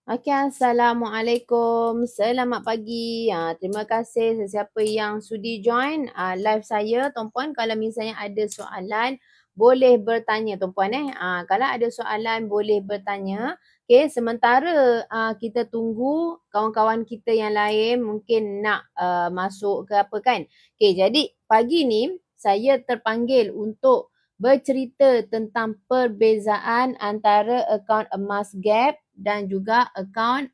Okey, Assalamualaikum. Selamat pagi. Terima kasih sesiapa yang sudi join live saya. Tuan-puan, kalau misalnya ada soalan, boleh bertanya tuan-puan. Kalau ada soalan, boleh bertanya. Okey, sementara kita tunggu kawan-kawan kita yang lain mungkin nak masuk ke apa kan. Okey, jadi pagi ni saya terpanggil untuk bercerita tentang perbezaan antara akaun emas gap dan juga akaun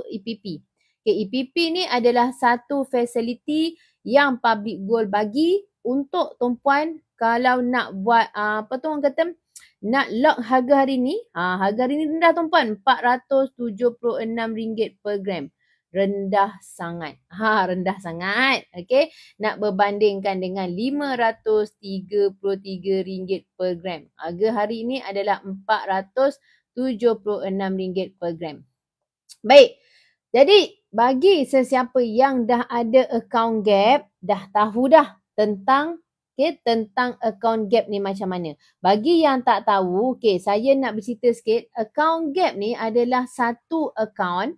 EPP. Okay, EPP ni adalah satu fasiliti yang Public Gold bagi untuk tumpuan kalau nak buat orang kata nak lock harga hari ni. Harga hari ni rendah tumpuan, RM476 per gram. Rendah sangat. Rendah sangat. Okey, nak berbandingkan dengan RM533 per gram. Harga hari ini adalah RM476 per gram. Baik, jadi bagi sesiapa yang dah ada account gap, dah tahu dah tentang tentang account gap ni macam mana. Bagi yang tak tahu, saya nak bercerita sikit. Account gap ni adalah satu account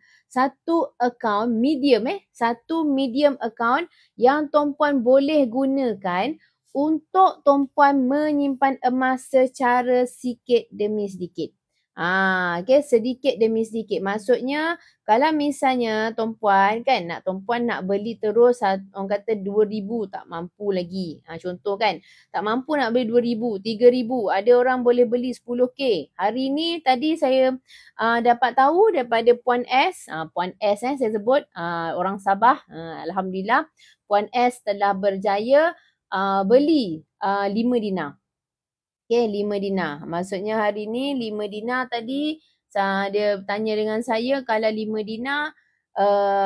medium satu medium account yang tuan-puan boleh gunakan untuk tuan-puan menyimpan emas secara sikit demi sedikit. Sedikit demi sedikit. Maksudnya kalau misalnya tuan-puan nak beli terus orang kata 2,000 tak mampu lagi. Contoh kan, tak mampu nak beli 2,000, 3,000. Ada orang boleh beli 10K. Hari ni tadi saya dapat tahu daripada Puan S. Puan S saya sebut, orang Sabah. Alhamdulillah, Puan S telah berjaya beli 5 dinar. 5 dinar. Maksudnya hari ni 5 dinar tadi dia tanya dengan saya kalau 5 dinar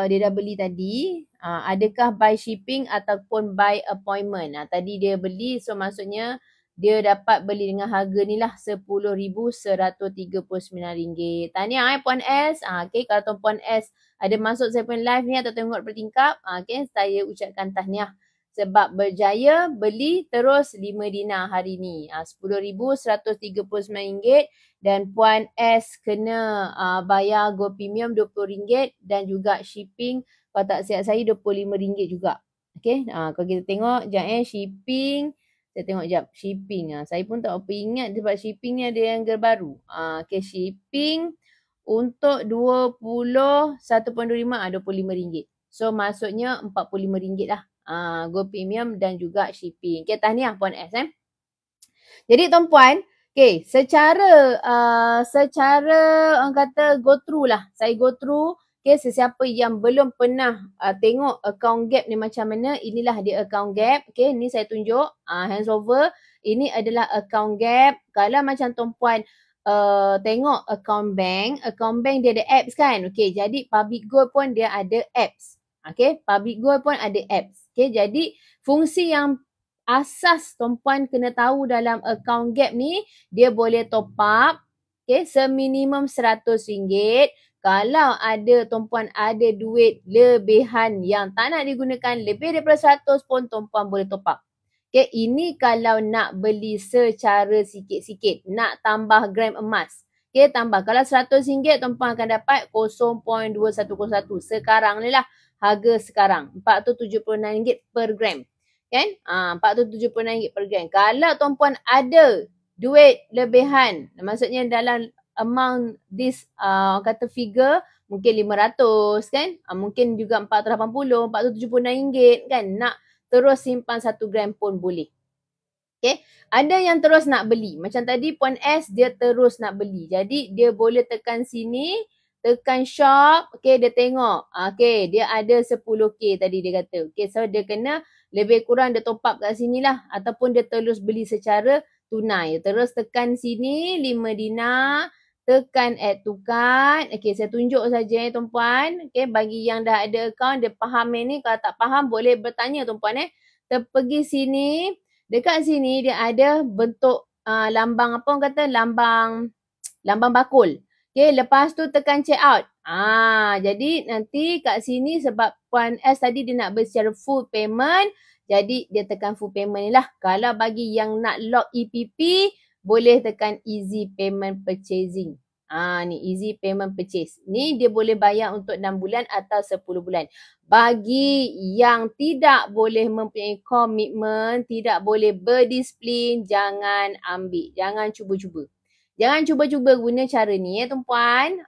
dia dah beli tadi, adakah by shipping ataupun by appointment. Tadi dia beli, so maksudnya dia dapat beli dengan harga ni lah RM10,139. Tahniah Puan S. Kalau Tuan Puan S ada masuk saya punya live ni atau tengok bertingkap, saya ucapkan tahniah sebab berjaya beli terus 5 dinar hari ni. RM10,139 dan Puan S kena bayar Go Premium RM20 dan juga shipping kalau tak silap saya RM25 juga. Okey, kalau kita tengok sekejap shipping. Saya tengok sekejap shipping. Saya pun tak apa ingat sebab shipping ni ada yang baru. Shipping untuk 1.25 RM25. So maksudnya RM45 lah. Go Premium dan juga shipping. Tahniah Puan S. Jadi tuan-puan, secara orang kata go through lah. Saya go through, sesiapa yang belum pernah tengok account gap ni macam mana, inilah dia account gap. Ni saya tunjuk, hands over. Ini adalah account gap. Kalau macam tuan-puan tengok account bank dia ada apps kan. Jadi Public Gold pun dia ada apps. Public Gold pun ada apps. Jadi fungsi yang asas tuan-puan kena tahu dalam account gap ni, dia boleh top up seminimum RM100. Kalau ada tuan-puan ada duit lebihan yang tak nak digunakan lebih daripada 100 pun tuan-puan boleh top up. Ini kalau nak beli secara sikit-sikit, nak tambah gram emas. Tambah. Kalau RM100 tuan-puan akan dapat 0.2101. Sekarang ni lah harga sekarang. RM476 per gram. Kan? RM476 per gram. Kalau tuan-puan ada duit lebihan, maksudnya dalam amount this kata figure, mungkin 500 kan? Mungkin juga 480, RM476 kan? Nak terus simpan 1 gram pun boleh. Ada yang terus nak beli. Macam tadi Puan S dia terus nak beli. Jadi dia boleh tekan sini, tekan shop, dia tengok. Dia ada 10K tadi dia kata. So dia kena lebih kurang dia top up kat sini lah. Ataupun dia terus beli secara tunai. Terus tekan sini 5 dinar, tekan add to cart. Saya tunjuk saja tuan-puan. Bagi yang dah ada account, dia faham ni. Kalau tak faham boleh bertanya tuan-puan. Pergi sini, dekat sini dia ada bentuk lambang apa orang kata, lambang bakul. Lepas tu tekan check out. Jadi nanti kat sini sebab Puan S tadi dia nak secara full payment, jadi dia tekan full payment ni lah. Kalau bagi yang nak lock EPP, boleh tekan easy payment purchasing. Ni easy payment purchase. Ni dia boleh bayar untuk 6 bulan atau 10 bulan. Bagi yang tidak boleh mempunyai komitmen, tidak boleh berdisiplin, jangan ambil. Jangan cuba-cuba. Jangan cuba-cuba guna cara ni tuan-puan.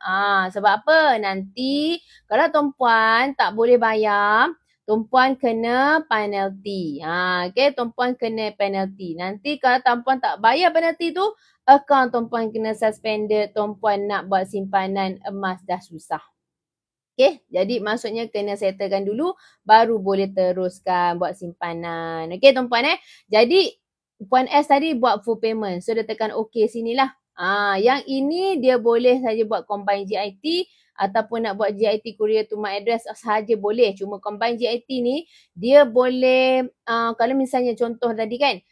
Sebab apa? Nanti kalau tuan-puan tak boleh bayar, tuan-puan kena penalty. Okay, tuan-puan kena penalty. Nanti kalau tuan-puan tak bayar penalty tu, akaun tuan-puan kena suspended, tuan-puan nak buat simpanan emas dah susah. Okay, jadi maksudnya kena settlekan dulu, baru boleh teruskan buat simpanan. Okay tuan-puan Jadi, Puan S tadi buat full payment. So, dia tekan OK sinilah. Yang ini dia boleh saja buat combine GIT ataupun nak buat GIT courier to my address sahaja boleh. Cuma combine GIT ni, dia boleh, kalau misalnya contoh tadi kan,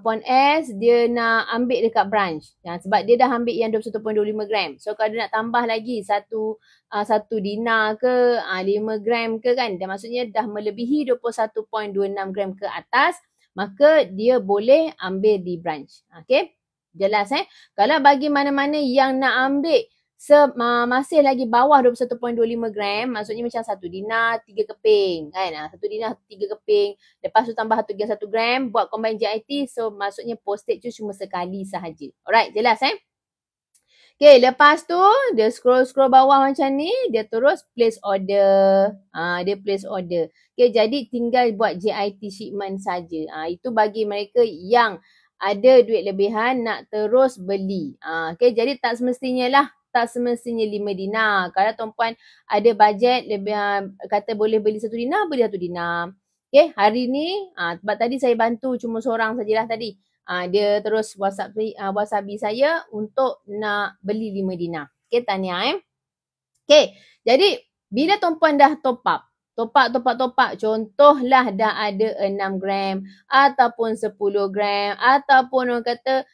Puan S dia nak ambil dekat branch. Sebab dia dah ambil yang 21.25 gram. So kalau dia nak tambah lagi satu dinar ke 5 gram ke kan. Dan maksudnya dah melebihi 21.26 gram ke atas. Maka dia boleh ambil di branch. Okay. Jelas Kalau bagi mana-mana yang nak ambil masih lagi bawah 21.25 gram, maksudnya macam 1 dinar 3 keping kan. 1 dinar 3 keping. Lepas tu tambah 1 gram buat combine GIT. So maksudnya postage tu cuma sekali sahaja. Alright, jelas Okay, lepas tu dia scroll bawah macam ni, dia terus place order. Dia place order. Okay, jadi tinggal buat GIT shipment saja. Itu bagi mereka yang ada duit lebihan nak terus beli. Okay, jadi tak semestinya 5 dinar. Kalau tuan-puan ada bajet lebih, kata boleh beli 1 dinar, beli 1 dinar. Okay, hari ni, sebab tadi saya bantu cuma seorang sajalah tadi. Dia terus WhatsApp saya untuk nak beli 5 dinar. Okay, tahniah Okay, jadi bila tuan-puan dah top up. Contohlah dah ada 6 gram ataupun 10 gram ataupun orang kata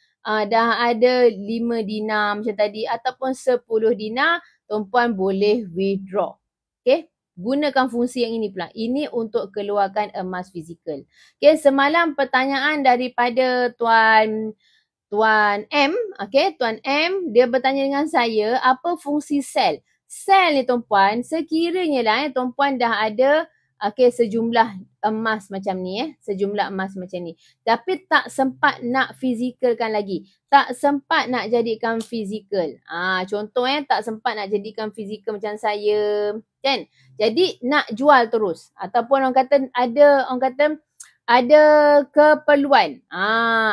dah ada 5 dinar macam tadi ataupun 10 dinar, tuan-puan boleh withdraw. Okay, gunakan fungsi yang ini pula. Ini untuk keluarkan emas fizikal. Okay, semalam pertanyaan daripada Tuan M, okay, Tuan M, dia bertanya dengan saya, apa fungsi sell? Sell ni tuan-puan, sekiranya tuan-puan dah ada sejumlah emas macam ni sejumlah emas macam ni. Tapi tak sempat nak fizikalkan lagi. Tak sempat nak jadikan fizikal. Contoh tak sempat nak jadikan fizikal macam saya, kan? Jadi nak jual terus ataupun ada keperluan.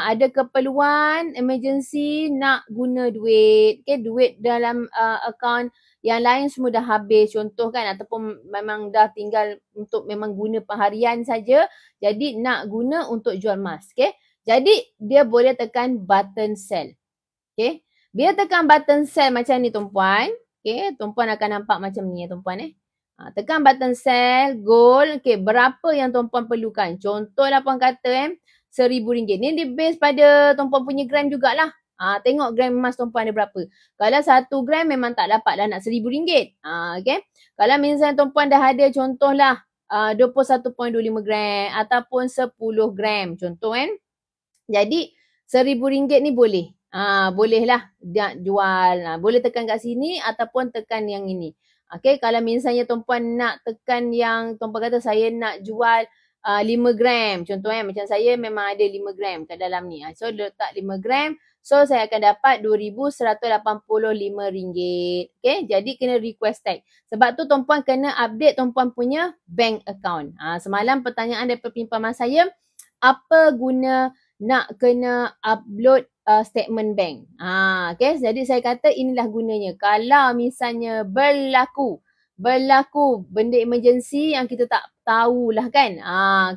Ada keperluan emergency nak guna duit. Okay, duit dalam akaun yang lain semua dah habis contoh kan, ataupun memang dah tinggal untuk memang guna pengharian saja. Jadi nak guna untuk jual emas. Okay, jadi dia boleh tekan button sell. Okay, bila tekan button sell macam ni tuan-puan. Okay, tuan-puan akan nampak macam ni tuan-puan tekan button sell, gold. Okay, berapa yang tuan-puan perlukan? Contohlah puan kata RM1,000. Ni dia base pada tuan-puan punya gram jugalah. Tengok gram emas tuan-puan ada berapa. Kalau 1 gram memang tak dapat dah nak RM1,000. Okay. Kalau misalnya tuan-puan dah ada contohlah 21.25 gram ataupun 10 gram contoh kan. Jadi RM1,000 ni boleh. Bolehlah nak jual. Boleh tekan kat sini ataupun tekan yang ini. Okay, kalau misalnya tuan-puan nak tekan yang tuan-puan kata saya nak jual 5 gram. Contoh macam saya memang ada 5 gram kat dalam ni. So letak 5 gram. So saya akan dapat RM2,185. Okay, jadi kena request tag. Sebab tu tuan-puan kena update tuan-puan punya bank account. Semalam pertanyaan daripada penyimpan emas saya, apa guna nak kena upload statement bank. Okay, jadi saya kata inilah gunanya. Kalau misalnya berlaku benda emergency yang kita tak tahulah kan.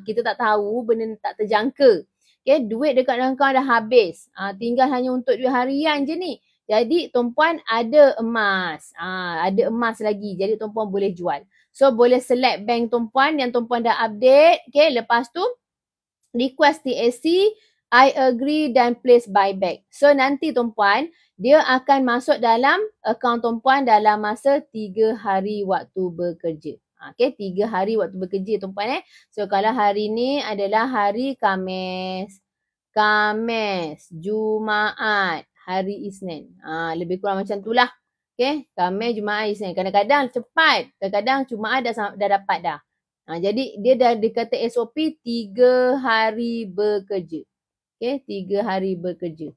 Kita tak tahu, benda tak terjangka. Okay, duit dekat akaun dah habis. Tinggal hanya untuk duit harian je ni. Jadi tuan-puan ada emas. Ada emas lagi. Jadi tuan-puan boleh jual. So boleh select bank tuan-puan yang tuan-puan dah update. Okay, lepas tu request TAC, I agree dan place buyback. So nanti tuan-puan, dia akan masuk dalam akaun tuan-puan dalam masa 3 hari waktu bekerja. Okay, 3 hari waktu bekerja tuan-puan So kalau hari ni adalah hari Khamis, Jumaat, hari Isnin. Lebih kurang macam tu lah. Okay, Khamis, Jumaat, Isnin. Kadang-kadang cepat, kadang-kadang Jumaat dah dapat dah. Jadi dia dah dikata SOP 3 hari bekerja. Okay, 3 hari bekerja.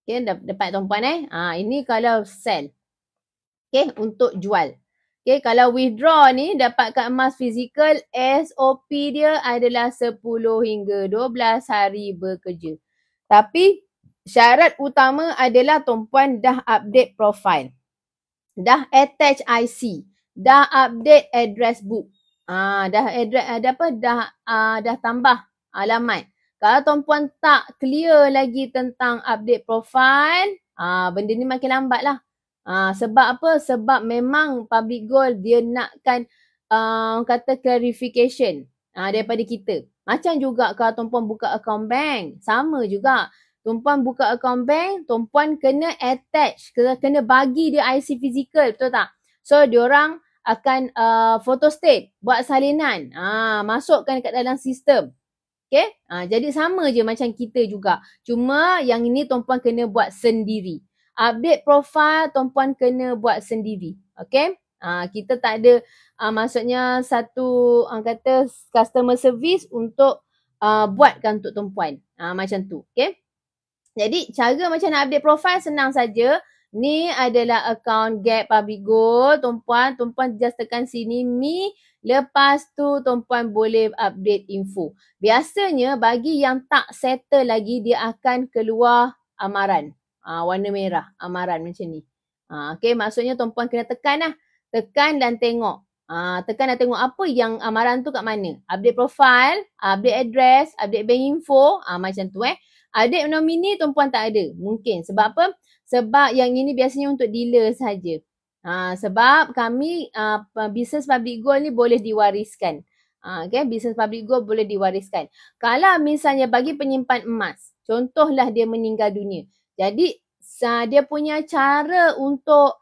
Okay, dapat tuan-puan ini kalau sell. Okay, untuk jual. Okay, kalau withdraw ni dapatkan emas fizikal, SOP dia adalah 10 hingga 12 hari bekerja. Tapi syarat utama adalah tuan-puan dah update profile. Dah attach IC. Dah update address book. Dah tambah alamat. Kalau tuan-puan tak clear lagi tentang update profile, benda ni makin lambat lah. Sebab apa? Sebab memang Public Gold dia nakkan kata clarification daripada kita. Macam juga kalau tuan-puan buka account bank, sama juga. Tuan-puan buka account bank, tuan-puan kena attach, kena bagi dia IC fizikal, betul tak? So diorang akan photostate, buat salinan, masukkan kat dalam sistem. Okay? Jadi sama je macam kita juga. Cuma yang ini tuan-puan kena buat sendiri. Update profile tuan-puan kena buat sendiri. Okay? Kita tak ada maksudnya satu kata customer service untuk buatkan untuk tuan-puan. Macam tu. Okay? Jadi cara macam nak update profile senang saja. Ni adalah account Gap Public Gold. Tuan-puan just tekan sini Mi. Lepas tu tuan-puan boleh update info. Biasanya bagi yang tak settle lagi dia akan keluar amaran. Warna merah, amaran macam ni. Okay, maksudnya tuan-puan kena tekan lah. Tekan dan tengok. Tekan dan tengok apa yang amaran tu kat mana. Update profile, update address, update bank info. Macam tu Update nomini tuan-puan tak ada. Mungkin. Sebab apa? Sebab yang ini biasanya untuk dealer saja. Sebab kami bisnes Public Gold ni boleh diwariskan. Okay, bisnes Public Gold boleh diwariskan. Kalau misalnya bagi penyimpan emas, contohlah dia meninggal dunia. Jadi dia punya cara untuk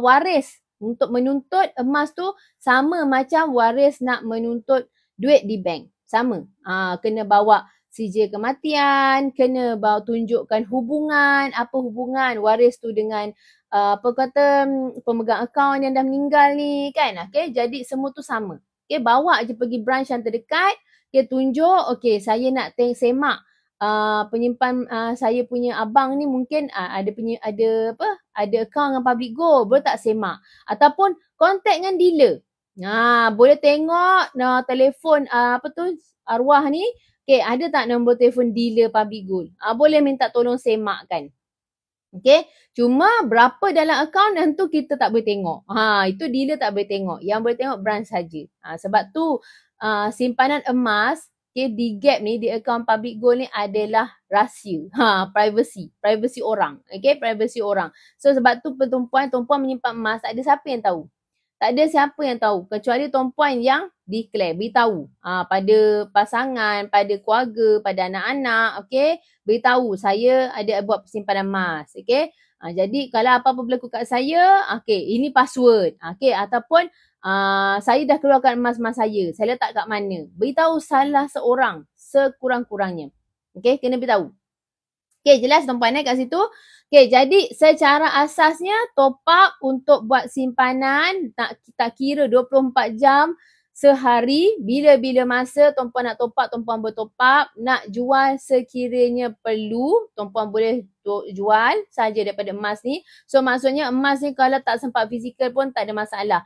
waris, untuk menuntut emas tu sama macam waris nak menuntut duit di bank. Sama. Kena bawa sijil kematian, kena bawa tunjukkan hubungan, apa hubungan waris tu dengan pemegang akaun yang dah meninggal ni kan. Okay, jadi semua tu sama. Okay, bawa je pergi branch yang terdekat, okay, tunjuk, okay, saya nak semak penyimpan saya punya abang ni mungkin ada akaun dengan Public Gold, boleh tak semak? Ataupun kontak dengan dealer. Boleh tengok telefon arwah ni. Okay, ada tak nombor telefon dealer Public Gold? Boleh minta tolong semakkan. Okay, cuma berapa dalam akaun dan tu kita tak boleh tengok. Itu dealer tak boleh tengok. Yang boleh tengok branch saja. Sebab tu simpanan emas, okay, di Gap ni, di akaun Public Gold ni adalah rahsia. Privacy orang. Okay, privacy orang. So sebab tu tuan-puan menyimpan emas, tak ada siapa yang tahu. Tak ada siapa yang tahu kecuali tuan-puan yang declare, beritahu pada pasangan, pada keluarga, pada anak-anak, okey, beritahu saya ada buat simpanan emas, okey. Jadi kalau apa-apa berlaku kat saya, okey, ini password, okey, ataupun saya dah keluarkan emas-emas saya letak kat mana. Beritahu salah seorang sekurang-kurangnya. Okey, kena beritahu. Okey, jelas tuan-puan kat situ. Okey, jadi secara asasnya top up untuk buat simpanan tak kira 24 jam sehari. Bila-bila masa tuan-puan nak top up, tuan-puan boleh top up. Nak jual sekiranya perlu, tuan-puan boleh jual saja daripada emas ni. So maksudnya emas ni kalau tak sempat fizikal pun tak ada masalah.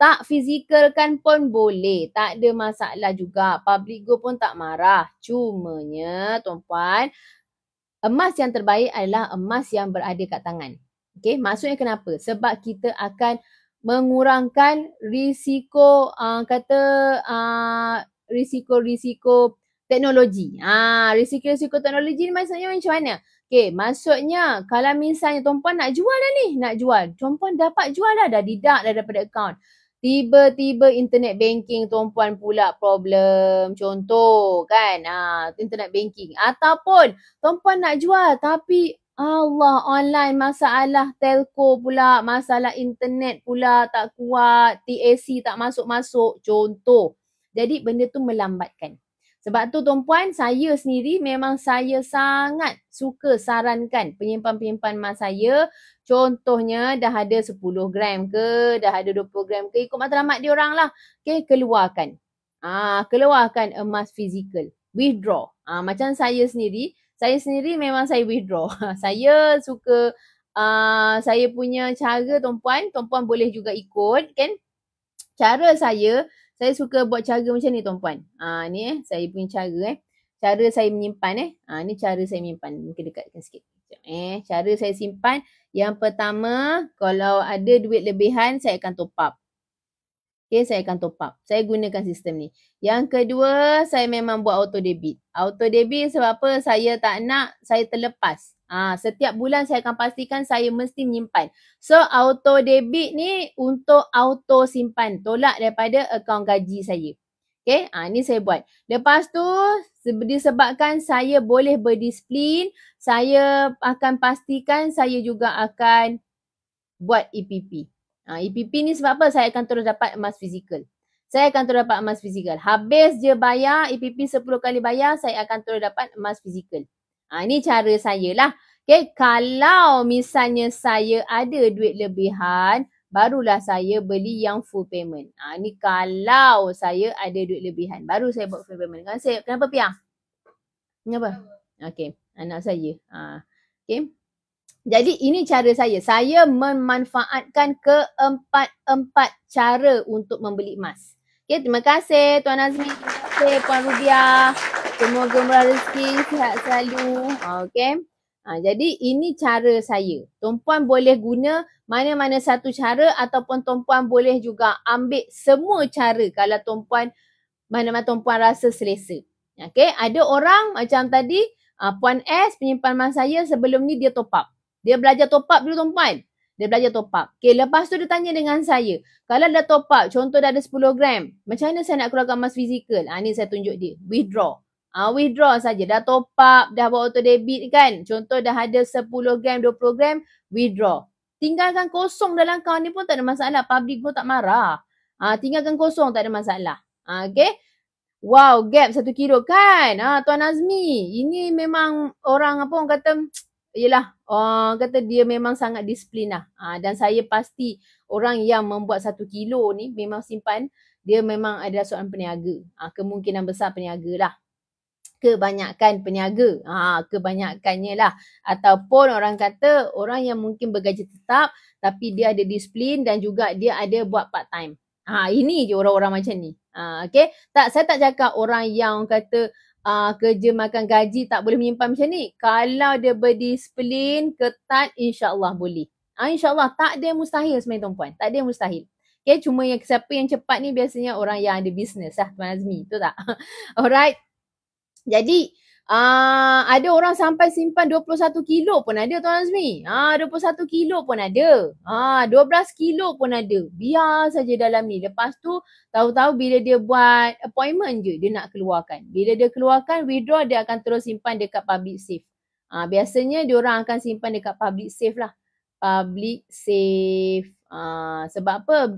Tak fizikalkan pun boleh. Tak ada masalah juga. Public Gold pun tak marah. Cumanya tuan-puan, emas yang terbaik adalah emas yang berada kat tangan. Okay, maksudnya kenapa? Sebab kita akan mengurangkan risiko risiko teknologi. Risiko teknologi ni maksudnya macam mana? Okay, maksudnya kalau misalnya tuan-puan nak jual dah ni, tuan-puan dapat jual dah deduct daripada akaun. Tiba-tiba internet banking tuan-puan pula problem. Contoh kan, internet banking. Ataupun tuan-puan nak jual tapi Allah online masalah telco pula, masalah internet pula tak kuat, TAC tak masuk-masuk. Contoh. Jadi benda tu melambatkan. Sebab tu tuan-puan, saya sendiri memang saya sangat suka sarankan penyimpan-penyimpan emas saya. Contohnya dah ada 10 gram ke, dah ada 20 gram ke, ikut matlamat dia orang lah. Okay, keluarkan. Keluarkan emas fizikal. Withdraw. Macam saya sendiri memang saya withdraw. Saya suka, saya punya cara tuan-puan boleh juga ikut kan. Cara saya suka buat cara macam ni tuan-puan. Ni saya punya cara Cara saya menyimpan ni cara saya menyimpan. Mungkin dekatkan sikit. Cara saya simpan. Yang pertama, kalau ada duit lebihan, saya akan top up. Okay, saya akan top up. Saya gunakan sistem ni. Yang kedua, saya memang buat auto debit. Auto debit sebab apa? Saya tak nak saya terlepas. Setiap bulan saya akan pastikan saya mesti menyimpan. So, auto debit ni untuk auto simpan. Tolak daripada akaun gaji saya. Okay, ni saya buat. Lepas tu, disebabkan saya boleh berdisiplin, saya akan pastikan saya juga akan buat EPP. EPP ni sebab apa? Saya akan terus dapat emas fizikal. Habis je bayar, EPP 10 kali bayar, saya akan terus dapat emas fizikal. Ni cara saya lah. Okay, kalau misalnya saya ada duit lebihan, barulah saya beli yang full payment. Ni kalau saya ada duit lebihan, baru saya buat full payment. Kenapa Pia? Kenapa? Okay, anak saya. Okay. Jadi ini cara saya. Saya memanfaatkan keempat-empat cara untuk membeli emas. Okay, terima kasih Tuan Azmi. Terima kasih Puan Rubiah. Semoga murah rezeki, sihat selalu. Okay. Jadi ini cara saya. Tuan-puan boleh guna mana-mana satu cara ataupun tuan-puan boleh juga ambil semua cara kalau tuan-puan mana-mana tuan-puan rasa selesa. Okay, ada orang macam tadi Puan S penyimpan emas saya sebelum ni dia top up. Dia belajar top up dulu tuan-puan. Okay, lepas tu dia tanya dengan saya. Kalau dah top up, contoh dah ada 10 gram. Macam mana saya nak keluarkan emas fizikal? Ni saya tunjuk dia. Withdraw. Withdraw saja. Dah top up, dah buat auto debit kan. Contoh dah ada 10 gram, 20 gram. Withdraw. Tinggalkan kosong dalam akaun ni pun tak ada masalah. Public pun tak marah. Tinggalkan kosong tak ada masalah. Okay. Wow, gap 1 kilo kan? Tuan Azmi. Ini memang orang kata... Yelah, kata dia memang sangat disiplin lah. Dan saya pasti orang yang membuat 1 kilo ni memang simpan, dia memang adalah seorang peniaga. Kemungkinan besar peniaga lah. Kebanyakan peniaga. Kebanyakannya lah. Ataupun orang kata orang yang mungkin bergaji tetap tapi dia ada disiplin dan juga dia ada buat part time. Ini je orang-orang macam ni. Okay. Saya tak cakap orang yang kata kerja makan gaji tak boleh menyimpan macam ni. Kalau dia berdisiplin, ketat, insyaAllah boleh. InsyaAllah tak ada yang mustahil sebenarnya tuan-puan. Tak ada yang mustahil. Okay, cuma yang siapa yang cepat ni biasanya orang yang ada bisnes lah Tuan Azmi. Betul tak? Alright. Jadi, ada orang sampai simpan 21 kilo pun ada Tuan Azmi. 21 kilo pun ada. 12 kilo pun ada. Biar saja dalam ni. Lepas tu, tahu-tahu bila dia buat appointment je, dia nak keluarkan. Bila dia keluarkan, withdraw, dia akan terus simpan dekat public safe. Biasanya, dia orang akan simpan dekat public safe lah. Public safe. Sebab apa?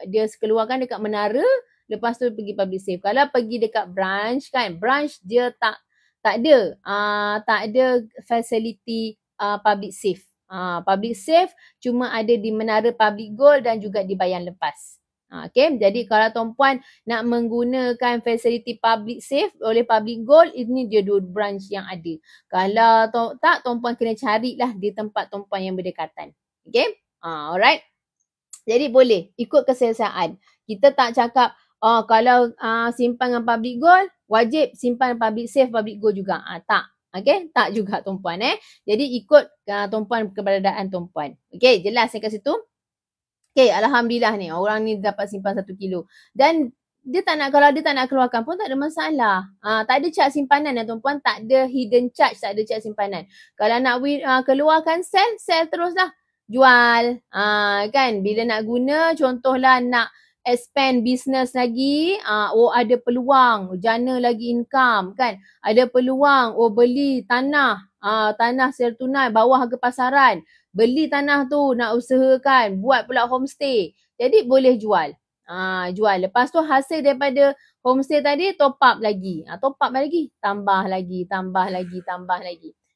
Dia keluarkan dekat menara, lepas tu pergi public safe. Kalau pergi dekat branch kan, branch dia tak ada facility public safe. Public safe cuma ada di Menara Public Gold dan juga di Bayan Lepas. Okay, jadi kalau tuan-puan nak menggunakan facility public safe oleh Public Gold, ini dia 2 branch yang ada. Kalau tak, tuan-puan kena carilah di tempat tuan-puan yang berdekatan. Okay, alright. Jadi boleh ikut keselesaan. Kita tak cakap kalau simpan dengan Public Gold, wajib simpan public safe, public gold juga. Tak. Okay, tak juga tuan-puan Jadi ikut tuan-puan keberadaan tuan-puan. Okay, jelas saya kat situ. Okay, Alhamdulillah ni. Orang ni dapat simpan 1 kilo. Dan dia tak nak, kalau dia tak nak keluarkan pun tak ada masalah. Tak ada cak simpanan tuan-puan. Tak ada hidden charge, tak ada cak simpanan. Kalau nak keluarkan sell terus lah. Jual. Kan, bila nak guna, contohlah nak expand business lagi, ada peluang, jana lagi income kan, ada peluang, beli tanah, tanah secara tunai bawah harga pasaran, beli tanah tu nak usahakan, buat pula homestay, jadi boleh jual. Jual. Lepas tu hasil daripada homestay tadi top up lagi. Top up lagi. Tambah lagi.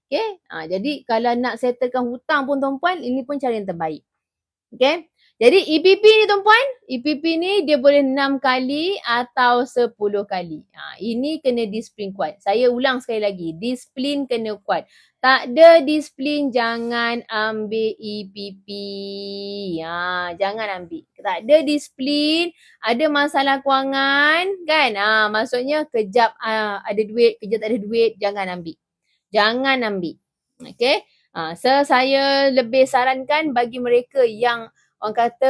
Okay. Jadi kalau nak settlekan hutang pun tuan-puan, ini pun cara yang terbaik. Okay. Jadi EPP ni tuan-puan, EPP ni dia boleh 6 kali atau 10 kali. Ini kena disiplin kuat. Saya ulang sekali lagi, disiplin kena kuat. Tak ada disiplin jangan ambil EPP. Jangan ambil. Tak ada disiplin, ada masalah kewangan kan. Maksudnya kejap ada duit, kejap tak ada duit, jangan ambil. Jangan ambil. Okay. So saya lebih sarankan bagi mereka yang orang kata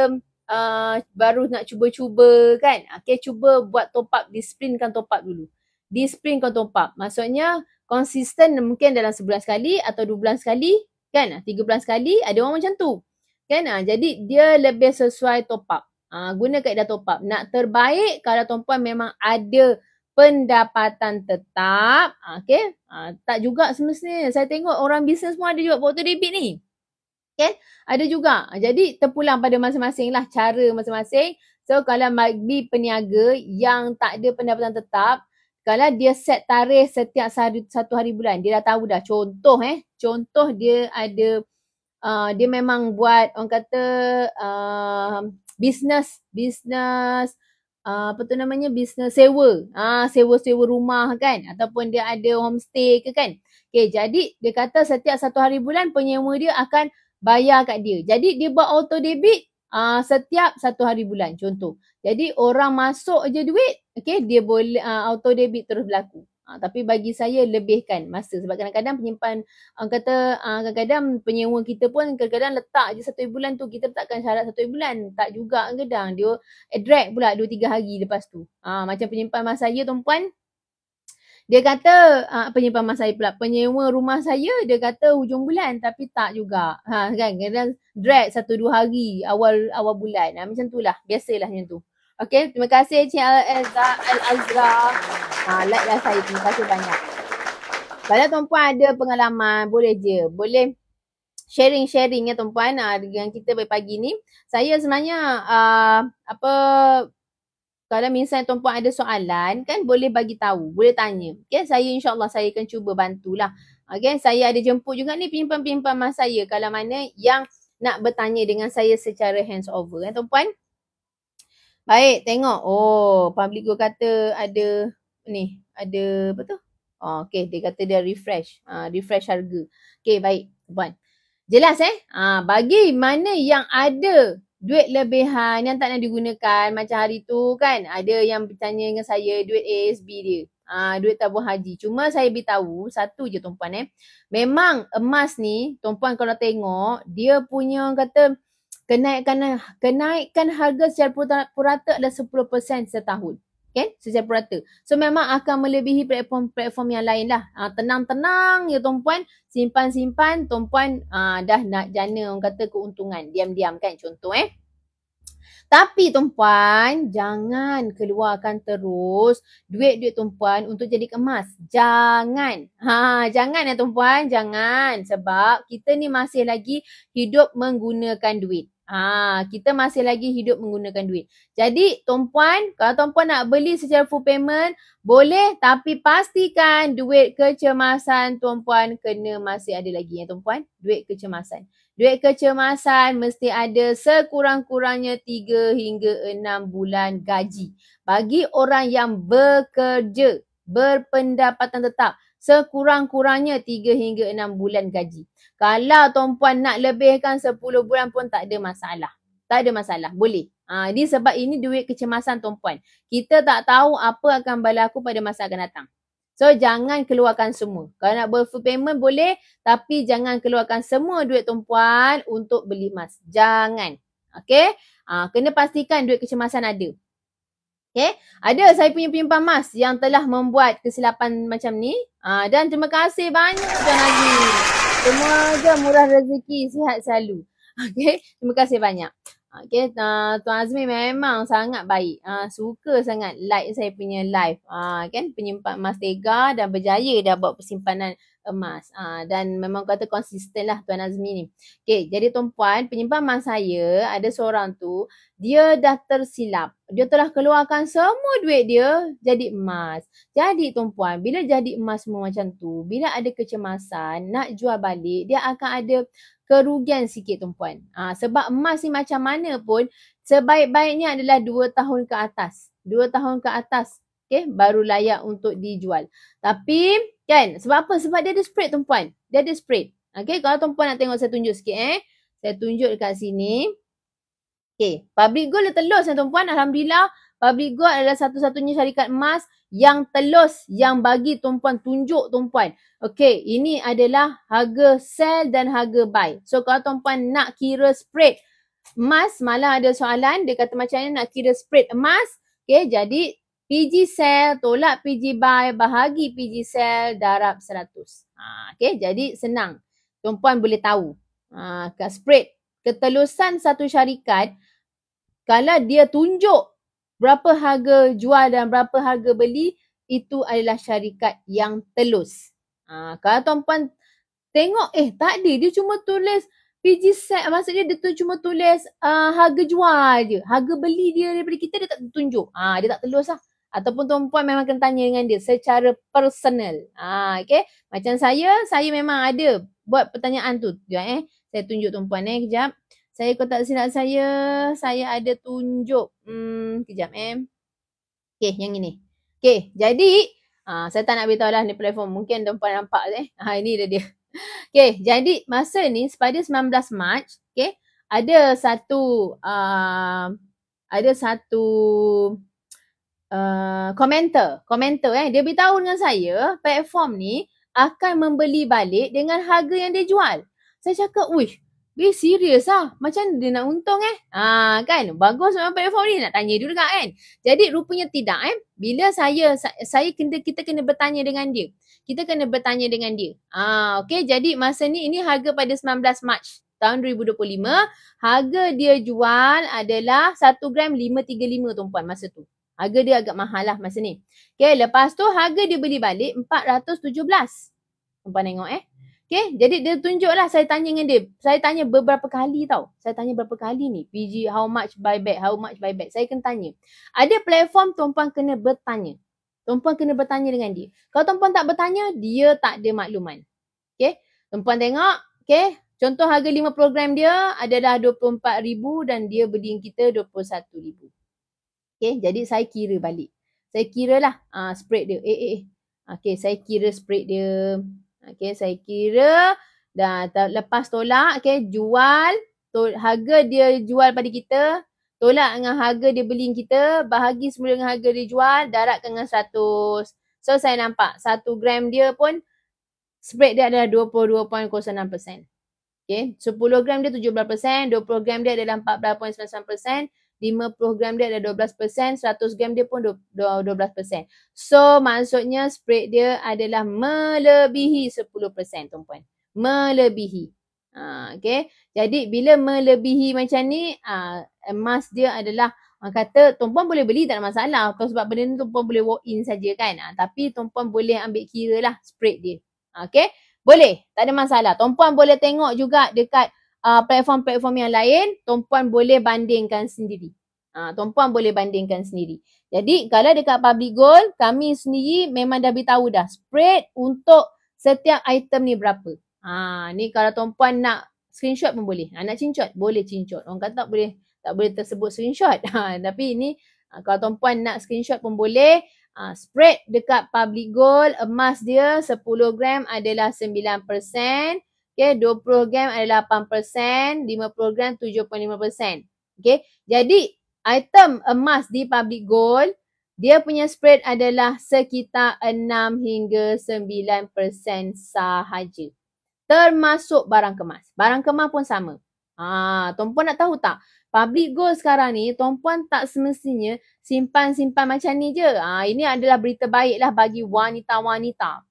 baru nak cuba-cuba kan. Okay, cuba buat top up, disiplinkan top up dulu. Disiplinkan top up. Maksudnya konsisten mungkin dalam sebulan sekali atau 2 bulan sekali kan. 3 bulan sekali, ada orang macam tu. Kan, jadi dia lebih sesuai top up. Guna kaedah top up. Nak terbaik kalau tuan-puan memang ada pendapatan tetap. Okay, tak juga semestinya. Saya tengok orang bisnes pun ada juga auto debit ni. Okay, ada juga. Jadi terpulang pada masing-masing lah cara masing-masing. So kalau bagi peniaga yang tak ada pendapatan tetap, kalau dia set tarikh setiap satu hari bulan, dia dah tahu dah. Contoh dia ada, dia memang buat orang kata bisnes bisnes sewa. Sewa rumah kan, ataupun dia ada homestay ke kan. Okay, jadi dia kata setiap satu hari bulan penyewa dia akan bayar kat dia. Jadi dia buat auto debit setiap satu hari bulan contoh. Jadi orang masuk je duit, okay, dia boleh auto debit terus berlaku. Tapi bagi saya lebihkan masa sebab kadang-kadang penyimpan kadang-kadang penyewa kita pun kadang-kadang letak je 1 bulan tu, kita letakkan syarat 1 bulan, tak juga kadang dia drag pula 2-3 hari lepas tu. Macam penyimpan mas saya tuan-puan, dia kata penyimpan mas saya pula, penyewa rumah saya dia kata hujung bulan, tapi tak juga. Kan kadang drag 1-2 hari awal bulan. Macam tu lah, biasalah macam tu. Okay, terima kasih Cik Al-Azra. Like lah saya, terima kasih banyak. Kalau tuan-puan ada pengalaman, boleh sharing ya tuan-puan dengan kita pagi ni. Saya sebenarnya kalau misalnya tuan-puan ada soalan kan, boleh bagi tahu, boleh tanya. Okay, saya insyaAllah saya akan cuba bantulah. Okay, saya ada jemput juga ni penyimpan mas saya kalau mana yang nak bertanya dengan saya secara hands over kan tuan-puan. Baik, tengok. Public Go kata ada ni, ada apa tu? Okay, dia kata dia refresh harga. Okay, baik tuan-puan. Jelas bagi mana yang ada duit lebihan yang tak nak digunakan macam hari tu kan, ada yang bertanya dengan saya duit ASB dia. Duit tabung haji. Cuma saya beritahu satu je tuan-puan memang emas ni tuan-puan kalau tengok dia punya kata kenaikan harga secara purata adalah 10% setahun. Okay? Secara purata. So memang akan melebihi platform yang lain lah. Tenang-tenang ya tuan-puan. Simpan-simpan tuan-puan dah nak jana orang kata keuntungan. Diam-diam kan contoh Tapi tuan-puan jangan keluarkan terus duit-duit tuan-puan untuk jadi emas. Jangan. Jangan ya tuan-puan. Jangan. Sebab kita ni masih lagi hidup menggunakan duit. Kita masih lagi hidup menggunakan duit. Jadi tuan-puan, kalau tuan-puan nak beli secara full payment, boleh, tapi pastikan duit kecemasan tuan-puan kena masih ada lagi ya tuan-puan. Duit kecemasan. Duit kecemasan mesti ada sekurang-kurangnya 3 hingga 6 bulan gaji. Bagi orang yang bekerja, berpendapatan tetap, sekurang-kurangnya 3 hingga 6 bulan gaji. Kalau tuan-puan nak lebihkan 10 bulan pun tak ada masalah. Tak ada masalah. Boleh. Ini sebab ini duit kecemasan tuan-puan. Kita tak tahu apa akan berlaku pada masa akan datang. So jangan keluarkan semua. Kalau nak full payment boleh, tapi jangan keluarkan semua duit tuan-puan untuk beli emas. Jangan. Okay. Kena pastikan duit kecemasan ada. Okay. Ada saya punya penyimpan emas yang telah membuat kesilapan macam ni. Dan terima kasih banyak Tuan Azmi. Semoga murah rezeki, sihat selalu. Okay. Terima kasih banyak. Okay. Tuan Azmi memang sangat baik. Suka sangat like saya punya live. Kan penyimpan emas Tega dan berjaya dah buat persimpanan emas. Dan memang kata konsisten lah Tuan Azmi ni. Okay, jadi tuan-puan, penyimpan emas saya ada seorang tu, dia dah tersilap. Dia telah keluarkan semua duit dia jadi emas. Jadi tuan-puan, bila jadi emas semua macam tu, bila ada kecemasan nak jual balik, dia akan ada kerugian sikit tuan-puan. Sebab emas ni macam mana pun, sebaik-baiknya adalah 2 tahun ke atas. 2 tahun ke atas. Okay, baru layak untuk dijual. Tapi kan, sebab apa? Sebab dia ada spread tuan-puan. Dia ada spread. Okay, kalau tuan-puan nak tengok saya tunjuk sikit Saya tunjuk dekat sini. Okay, Public Gold dia telus tuan-puan. Alhamdulillah, Public Gold adalah satu-satunya syarikat emas yang telus, yang bagi tuan-puan tunjuk tuan-puan. Okay, ini adalah harga sell dan harga buy. So, kalau tuan-puan nak kira spread emas, malah ada soalan, dia kata macam mana nak kira spread emas. Okay, jadi PG sell tolak PG buy bahagi PG sell darab 100. Okay, jadi senang. Tuan-puan boleh tahu. Spread ketelusan satu syarikat, kalau dia tunjuk berapa harga jual dan berapa harga beli, itu adalah syarikat yang telus. Kalau tuan-puan tengok, tak ada, dia cuma tulis PG set, maksudnya dia tu cuma tulis harga jual je. Harga beli dia daripada kita dia tak tunjuk. Dia tak telus lah. Ataupun tuan-puan memang kena tanya dengan dia secara personal. Okay. Macam saya memang ada buat pertanyaan tu. Sekejap saya tunjuk tuan-puan kejap. Saya kotak silap saya ada tunjuk. Kejap Okay, yang ini. Okay, jadi saya tak nak beritahu lah ni platform. Mungkin tuan-puan nampak ini dia. Okay, jadi masa ni pada 19 Mac, okay, ada satu komentar dia beritahu dengan saya platform ni akan membeli balik dengan harga yang dia jual. Saya cakap, "Uish, dia serius lah. Macam mana dia nak untung kan? Bagus memang platform ni, nak tanya dulu kan?" Jadi rupanya tidak Bila kita kena bertanya dengan dia. Okay, jadi masa ni ini harga pada 19 Mac tahun 2025. Harga dia jual adalah 1 gram 535 tuan-puan masa tu. Harga dia agak mahal lah masa ni. Okay, lepas tu harga dia beli balik 417. Tuan-puan tengok Okay, jadi dia tunjuk lah, saya tanya dengan dia. Saya tanya beberapa kali tau. Ni. PG, how much buyback. Saya kena tanya. Ada platform tuan-puan kena bertanya. Dengan dia. Kalau tuan-puan tak bertanya, dia tak ada makluman. Okay, tuan-puan tengok. Okay, contoh harga 5 program dia adalah 24,000 dan dia beli kita 21,000. Okay, jadi saya kira balik. Saya kira lah spread dia. Okay, saya kira spread dia. Okay, saya kira dah lepas tolak, okay, jual, harga dia jual pada kita, tolak dengan harga dia beli kita, bahagi semula dengan harga dia jual, darabkan dengan 100. So, saya nampak 1 gram dia pun spread dia adalah 22.06%. Okay, 10 gram dia 17%, 20 gram dia adalah 14.99%, 50 gram dia ada 12%, 100 gram dia pun 12%. So, maksudnya spread dia adalah melebihi 10% tuan-puan. Melebihi. Okay. Jadi, bila melebihi macam ni, emas dia adalah, kata tuan-puan boleh beli tak ada masalah. Sebab benda ni tuan-puan boleh walk in saja kan. Tapi tuan-puan boleh ambil kira lah spread dia. Okay. Boleh. Tak ada masalah. Tuan-puan boleh tengok juga dekat platform-platform yang lain, tuan-puan boleh bandingkan sendiri. Jadi, kalau dekat Public Gold, kami sendiri memang dah beritahu dah spread untuk setiap item ni berapa. Ni kalau tuan-puan nak screenshot pun boleh. Nak cincot, boleh cincot. Orang kata tak boleh tersebut screenshot. Tapi ini, kalau tuan-puan nak screenshot pun boleh. Spread dekat Public Gold, emas dia 10 gram adalah 9%. Okay, 20 gram adalah 8%, 50 gram 7.5%. Okay, jadi item emas di Public Gold, dia punya spread adalah sekitar 6 hingga 9% sahaja. Termasuk barang kemas. Barang kemas pun sama. Tuan-puan nak tahu tak? Public Gold sekarang ni, tuan-puan tak semestinya simpan-simpan macam ni je. Ini adalah berita baik lah bagi wanita-wanita.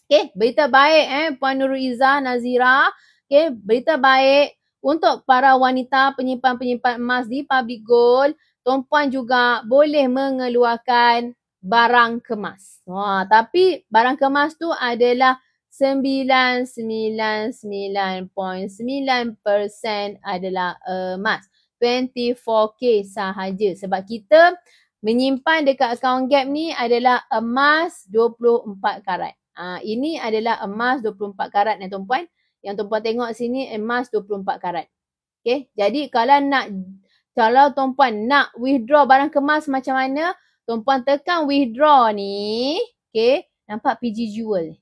Okay, berita baik Puan Nurul Izzah Nazira. Okay, berita baik untuk para wanita penyimpan-penyimpan emas di Public Gold. Tuan-puan juga boleh mengeluarkan barang kemas. Tapi barang kemas tu adalah 99.9% adalah emas. 24K sahaja. Sebab kita menyimpan dekat account Gap ni adalah emas 24 karat. Ini adalah emas 24 karat ni tuan-puan. Yang tuan-puan tengok sini emas 24 karat. Okay. Jadi kalau tuan-puan nak withdraw barang kemas macam mana, tuan-puan tekan withdraw ni. Okay. Nampak PG Jewel.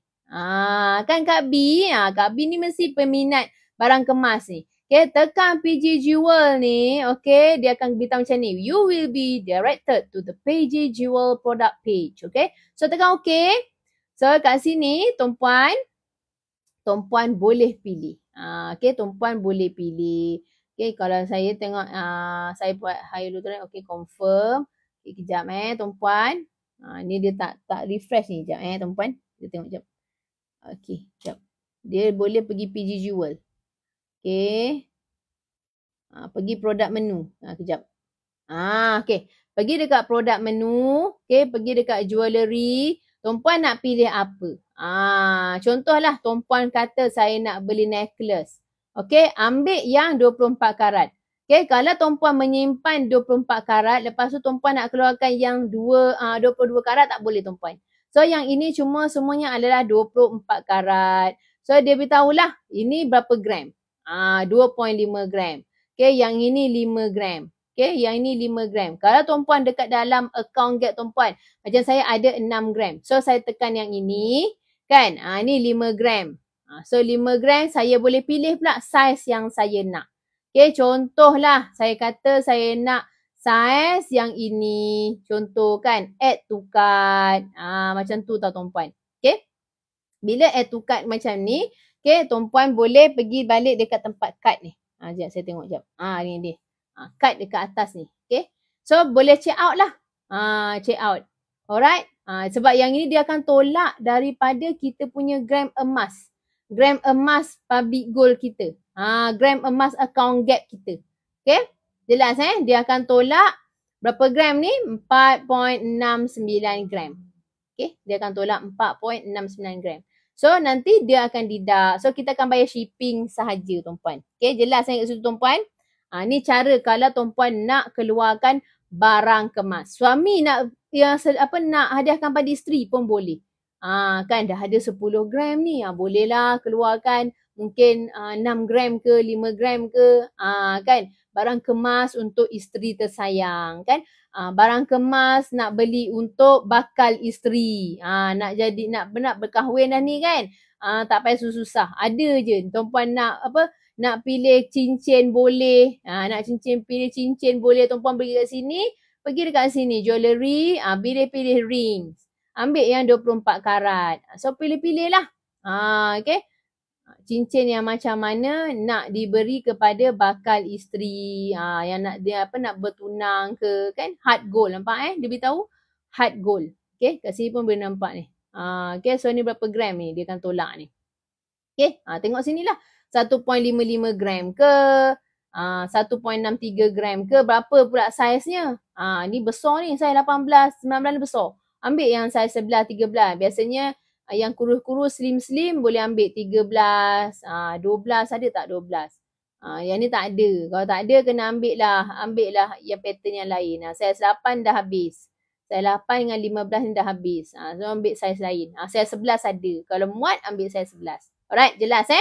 Kan Kak B? Kak B ni mesti peminat barang kemas ni. Okay, tekan PG Jewel ni, okay, dia akan beritahu macam ni. You will be directed to the PG Jewel product page, okay. So, tekan okay. So, kat sini, tuan-puan boleh pilih. Okay, tuan-puan boleh pilih. Okay, kalau saya tengok, saya buat high dulu tu, okay, confirm. Okay, kejap tuan-puan. Ni dia tak refresh ni, kejap tuan-puan. Kita tengok kejap. Okay, kejap. Dia boleh pergi PG Jewel. Okay. Pergi produk menu. Kejap. Okay. Pergi dekat produk menu. Okay. Pergi dekat jewellery. Tuan-puan nak pilih apa? Contohlah tuan-puan kata saya nak beli necklace. Okay. Ambil yang 24 karat. Okay. Kalau tuan-puan menyimpan 24 karat. Lepas tu tuan-puan nak keluarkan yang 22 karat tak boleh tuan-puan. So yang ini semuanya adalah 24 karat. So dia beritahulah ini berapa gram. 2.5 gram. Okay, yang ini 5 gram. Okay, yang ini 5 gram. Kalau tuan-puan dekat dalam account Gap tuan-puan, macam saya ada 6 gram. So, saya tekan yang ini. Kan? Ini 5 gram. So, 5 gram saya boleh pilih pula saiz yang saya nak. Okay, contohlah saya kata saya nak saiz yang ini. Contoh kan, add to cart. Macam tu tau tuan-puan. Okay. Bila add to cart macam ni, okay, tuan-puan boleh pergi balik dekat tempat card ni. Sekejap saya tengok sekejap. Ni dia. Card dekat atas ni. Okay. So, boleh check out lah. Check out. Alright. Sebab yang ini dia akan tolak daripada kita punya gram emas. Gram emas public gold kita. Gram emas account Gap kita. Okay. Jelas dia akan tolak berapa gram ni? 4.69 gram. Okay. Dia akan tolak 4.69 gram. So, nanti dia akan deduct. So, kita akan bayar shipping sahaja, tuan-puan. Okay, jelas kat situ, tuan-puan. Ni cara kalau tuan-puan nak keluarkan barang kemas. Suami nak hadiahkan pada isteri pun boleh. Kan dah ada 10 gram ni. Bolehlah keluarkan mungkin 6 gram ke, 5 gram ke. Kan, barang kemas untuk isteri tersayang. Kan, barang kemas nak beli untuk bakal isteri. Nak berkahwin dah ni kan. Tak payah susah-susah. Ada je. Tuan-puan nak pilih cincin boleh. Nak pilih cincin boleh. Tuan-puan pergi kat sini. Pergi dekat sini. Jewellery. Pilih-pilih rings. Ambil yang 24 karat. So pilih-pilih lah. Okay. Cincin yang macam mana nak diberi kepada bakal isteri, yang nak bertunang ke, kan, hard gold, nampak dia beritahu hard gold. Okay, kat sini pun boleh nampak ni. Okay, so ni berapa gram ni dia akan tolak ni. Okay, tengok sini lah, 1.55 gram ke, 1.63 gram ke, berapa pula saiznya. Ni besar ni, saiz 18, 19 ni besar. Ambil yang saiz 11, 13. Biasanya yang kurus-kurus, slim-slim boleh ambil 13, 12 ada tak 12? Yang ni tak ada. Kalau tak ada kena ambil lah yang pattern yang lain. Saiz 8 dah habis. Saiz 8 dengan 15 ni dah habis. So ambil saiz lain. Saiz 11 ada. Kalau muat ambil saiz 11. Alright, jelas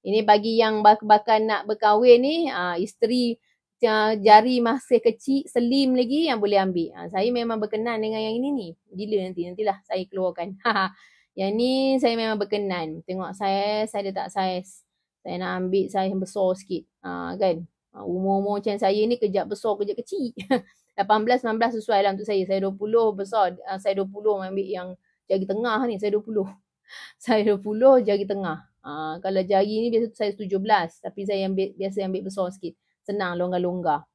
Ini bagi yang bakal nak berkahwin ni, isteri jari masih kecil, slim lagi yang boleh ambil. Saya memang berkenan dengan yang ini ni. Gila nantilah saya keluarkan. Yang ni saya memang berkenan. Tengok saya ada tak saiz. Saya nak ambil saiz yang besar sikit. Kan. Umur-umur macam saya ni kejap besar, kejap kecil. 18, 19 sesuai lah untuk saya. Saya 20 besar. Saya 20 ambil yang jari tengah ni. Saya 20. Saya 20 jari tengah. Kalau jari ni biasa saya 17. Tapi saya biasa ambil besar sikit. Senang, longgar-longgar.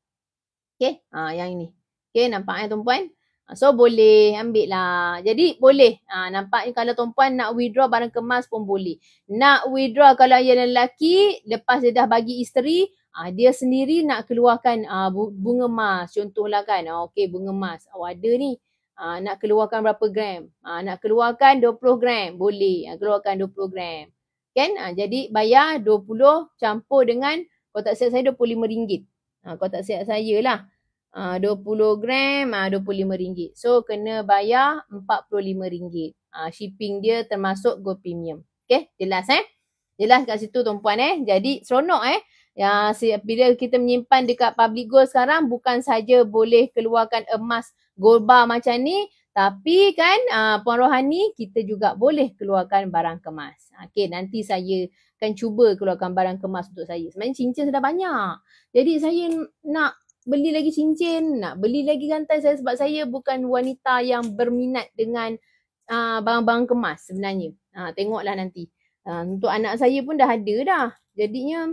Okay. Yang ini. Okay, nampak tuan-puan? So boleh ambil lah. Jadi boleh. Nampaknya kalau tuan-puan nak withdraw barang kemas pun boleh. Nak withdraw kalau yang lelaki, lepas dia dah bagi isteri, dia sendiri nak keluarkan bunga emas. Contohlah kan. Okay, bunga emas. Ada ni. Nak keluarkan berapa gram? Nak keluarkan 20 gram. Boleh. Keluarkan 20 gram. Kan? Jadi bayar 20 campur dengan, kalau tak silap saya RM25. Kalau tak silap saya lah. 20 gram, RM25. So, kena bayar RM45. Shipping dia termasuk Go Premium. Okay? Jelas Jelas kat situ tuan-puan Jadi, seronok bila kita menyimpan dekat public gold sekarang, bukan saja boleh keluarkan emas gold bar macam ni, tapi kan Puan Rohani, kita juga boleh keluarkan barang kemas. Okay, nanti saya akan cuba keluarkan barang kemas untuk saya. Sebenarnya cincin sudah banyak. Jadi saya nak beli lagi cincin, nak beli lagi gantai saya, sebab saya bukan wanita yang berminat dengan barang-barang kemas sebenarnya. Tengoklah nanti. Untuk anak saya pun dah ada dah. Jadinya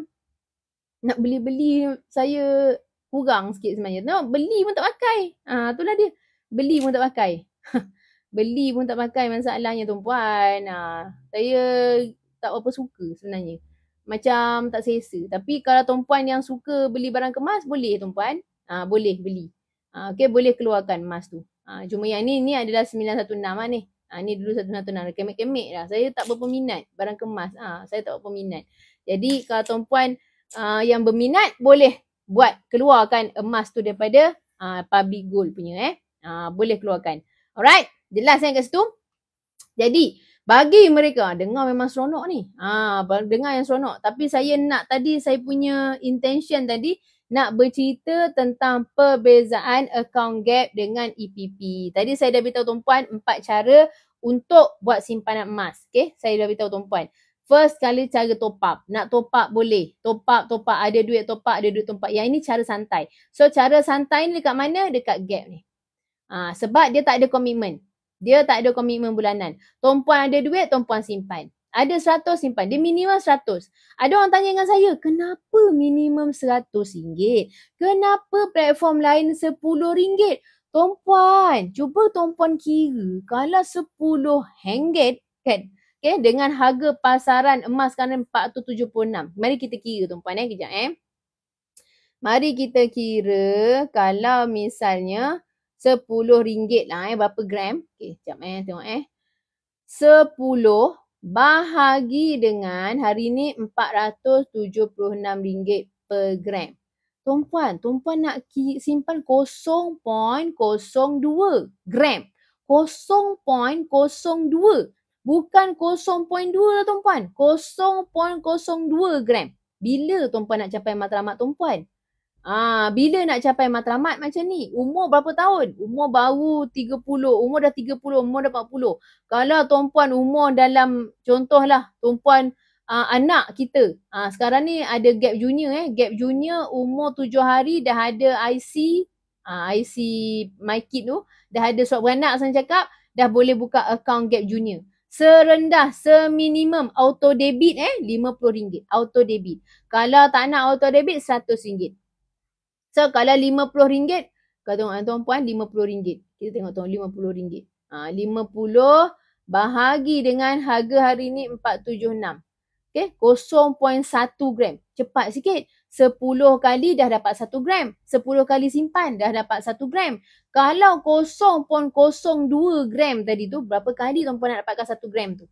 nak beli-beli saya kurang sikit sebenarnya. No, beli pun tak pakai. Itulah dia. Beli pun tak pakai. Beli pun tak pakai masalahnya tuan-puan. Saya tak apa suka sebenarnya. Macam tak selesa. Tapi kalau tuan-puan yang suka beli barang kemas, boleh tuan-puan. Boleh beli. Okay, boleh keluarkan emas tu. Cuma yang ni adalah 916 ni. Ni dulu 116. Kemek-kemek dah. Saya tak berapa minat barang kemas. Saya tak berapa minat. Jadi kalau tuan-puan yang berminat, boleh buat keluarkan emas tu daripada public gold punya boleh keluarkan. Alright. Jelas kat situ. Jadi, bagi mereka, dengar memang seronok ni. Dengar yang seronok. Tapi saya punya intention tadi, nak bercerita tentang perbezaan account gap dengan EPP. Tadi saya dah beritahu tuan-puan 4 cara untuk buat simpanan emas. Okay, saya dah beritahu tuan-puan. First kali cara top up. Nak top up boleh. Top up. Ada duit top up, ada duit top up. Yang ini cara santai. So, cara santai ni dekat mana? Dekat gap ni. Sebab dia tak ada komitmen. Dia tak ada komitmen bulanan. Tuan-puan ada duit, tuan-puan simpan. Ada 100 simpan. Dia minimum 100. Ada orang tanya dengan saya, kenapa minimum RM100? Kenapa platform lain RM10? Tuan-puan, cuba tuan-puan kira. Kalau RM10 kan, okay, dengan harga pasaran emas sekarang 476. Mari kita kira tuan-puan kejap Mari kita kira kalau misalnya RM10 lah berapa gram? Okey, sekejap tengok 10 bahagi dengan hari ni RM476 per gram. Tuan-puan nak simpan 0.02 gram. 0.02. Bukan 0.2 lah tuan-puan. 0.02 gram. Bila tuan-puan nak capai matlamat tuan-puan? Bila nak capai matlamat macam ni? Umur berapa tahun? Umur baru 30, umur dah 30, umur dah 40. Kalau tuan-puan umur dalam, contohlah tuan-puan anak kita. Sekarang ni ada gap junior Gap junior umur 7 hari dah ada IC MyKid tu. Dah ada surat beranak saya cakap. Dah boleh buka account gap junior. Seminimum auto debit RM50. Auto debit. Kalau tak nak auto debit RM100. So, kalau RM50, kalau tengok tuan-puan, RM50. Kita tengok tuan, RM50. 50 bahagi dengan harga hari ni 476. Okay, 0.1 gram. Cepat sikit. 10 kali dah dapat 1 gram. 10 kali simpan dah dapat 1 gram. Kalau 0.02 gram tadi tu, berapa kali tuan-puan nak dapatkan 1 gram tu?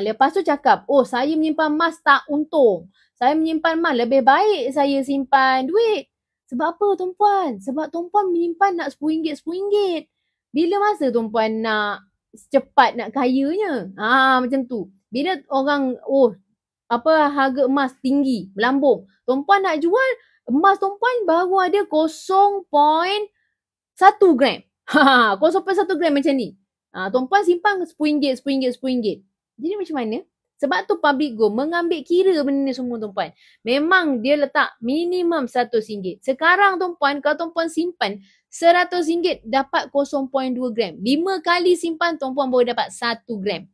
Lepas tu cakap, saya menyimpan emas tak untung. Saya menyimpan emas, lebih baik saya simpan duit. Sebab apa tuan-puan? Sebab tuan-puan menyimpan nak RM10. Bila masa tuan-puan nak cepat nak kayanya? Macam tu. Bila orang, harga emas tinggi, melambung. Tuan-puan nak jual, emas tuan-puan baru ada 0.1 gram. 0.1 gram macam ni. Tuan-puan simpan RM10. Jadi macam mana? Sebab tu public gold mengambil kira benda ni semua tuan-puan. Memang dia letak minimum RM100. Sekarang tuan-puan, kalau tuan-puan simpan RM100 dapat 0.2 gram. 5 kali simpan tuan-puan baru dapat 1 gram.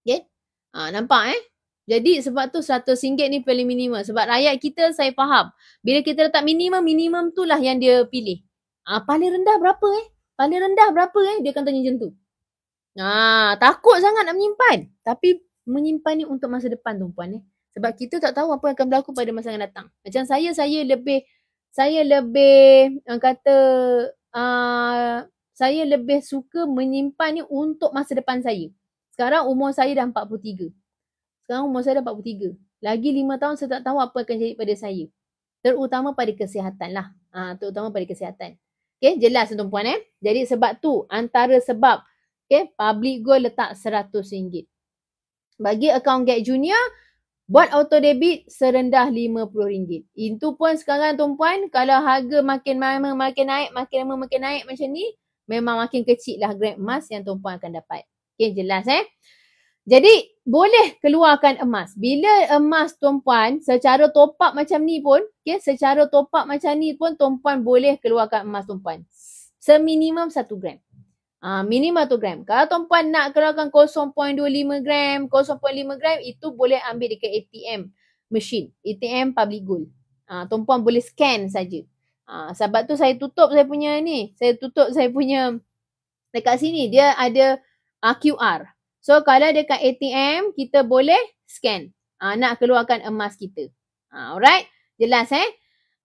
Okay? Nampak Jadi sebab tu RM100 ni paling minimum. Sebab rakyat kita saya faham. Bila kita letak minimum tu lah yang dia pilih. Paling rendah berapa Paling rendah berapa Dia akan tanya macam tu. Takut sangat nak menyimpan. Tapi menyimpan ni untuk masa depan tuan-puan Sebab kita tak tahu apa yang akan berlaku pada masa yang datang. Macam saya lebih kata saya lebih suka menyimpan ni untuk masa depan saya. Sekarang umur saya dah 43. Lagi 5 tahun saya tak tahu apa akan jadi pada saya. Terutama pada kesihatan lah. Okay, jelas tuan-puan Jadi sebab tu, antara sebab Public Gold letak RM100. Bagi akaun Get Junior, buat auto debit serendah RM50. Itu pun sekarang tuan-puan, kalau harga makin lama makin naik macam ni, memang makin kecil lah grade emas yang tuan-puan akan dapat. Okay, jelas Jadi, boleh keluarkan emas. Bila emas tuan-puan secara top up macam ni pun, tuan-puan boleh keluarkan emas tuan-puan. Seminimum 1 gram. Minimum 1 gram. Kalau tuan-puan nak keluarkan 0.25 gram, 0.5 gram, itu boleh ambil dekat ATM machine. ATM Public Gold. Tuan-puan boleh scan saja. Sebab tu saya tutup saya punya ni. Dekat sini dia ada QR. So, kalau dekat ATM, kita boleh scan. Nak keluarkan emas kita. Alright? Jelas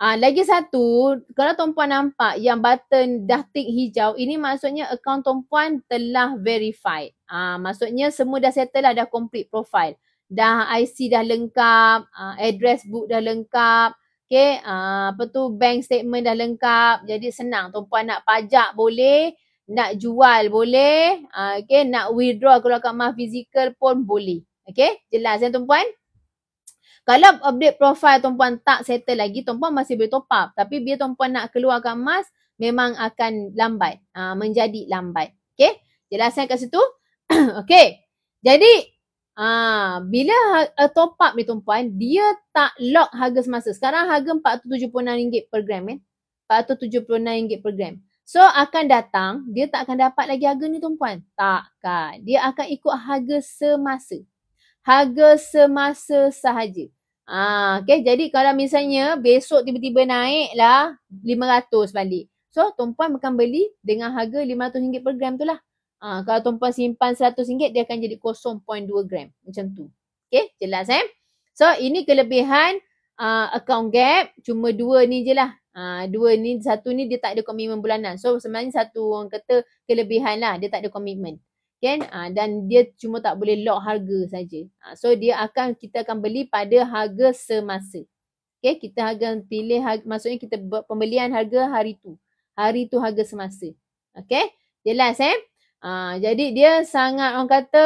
lagi satu, kalau tuan-puan nampak yang button dah tick hijau, ini maksudnya akaun tuan-puan telah verified. Maksudnya semua dah settle lah, dah complete profile. Dah IC dah lengkap, address book dah lengkap. Okay, bank statement dah lengkap. Jadi senang, tuan-puan nak pajak boleh. Nak jual boleh, nak withdraw keluarkan emas fizikal pun boleh. Okay, jelas tuan-puan? Kalau update profile tuan-puan tak settle lagi, tuan-puan masih boleh top up. Tapi bila tuan-puan nak keluarkan emas, memang akan lambat, menjadi lambat. Okay, jelas kat situ? Okay, jadi bila top up ni tuan-puan, dia tak lock harga semasa. Sekarang harga RM476 per gram RM476 per gram. So, akan datang, dia tak akan dapat lagi harga ni tuan-puan. Takkan. Dia akan ikut harga semasa. Harga semasa sahaja. Okay, jadi kalau misalnya besok tiba-tiba naik lah 500 balik. So, tuan-puan akan beli dengan harga RM500 per gram tu lah. Kalau tuan-puan simpan RM100, dia akan jadi 0.2 gram. Macam tu. Okay, jelas So, ini kelebihan account Gap. Cuma 2 ni je lah. Satu ni dia tak ada komitmen bulanan. So sebenarnya satu orang kata kelebihan lah, dia tak ada komitmen. Dan dia cuma tak boleh lock harga saja. So kita akan beli pada harga semasa. Kita akan pilih maksudnya kita buat pembelian harga hari tu. Hari tu harga semasa. Jelas jadi dia sangat orang kata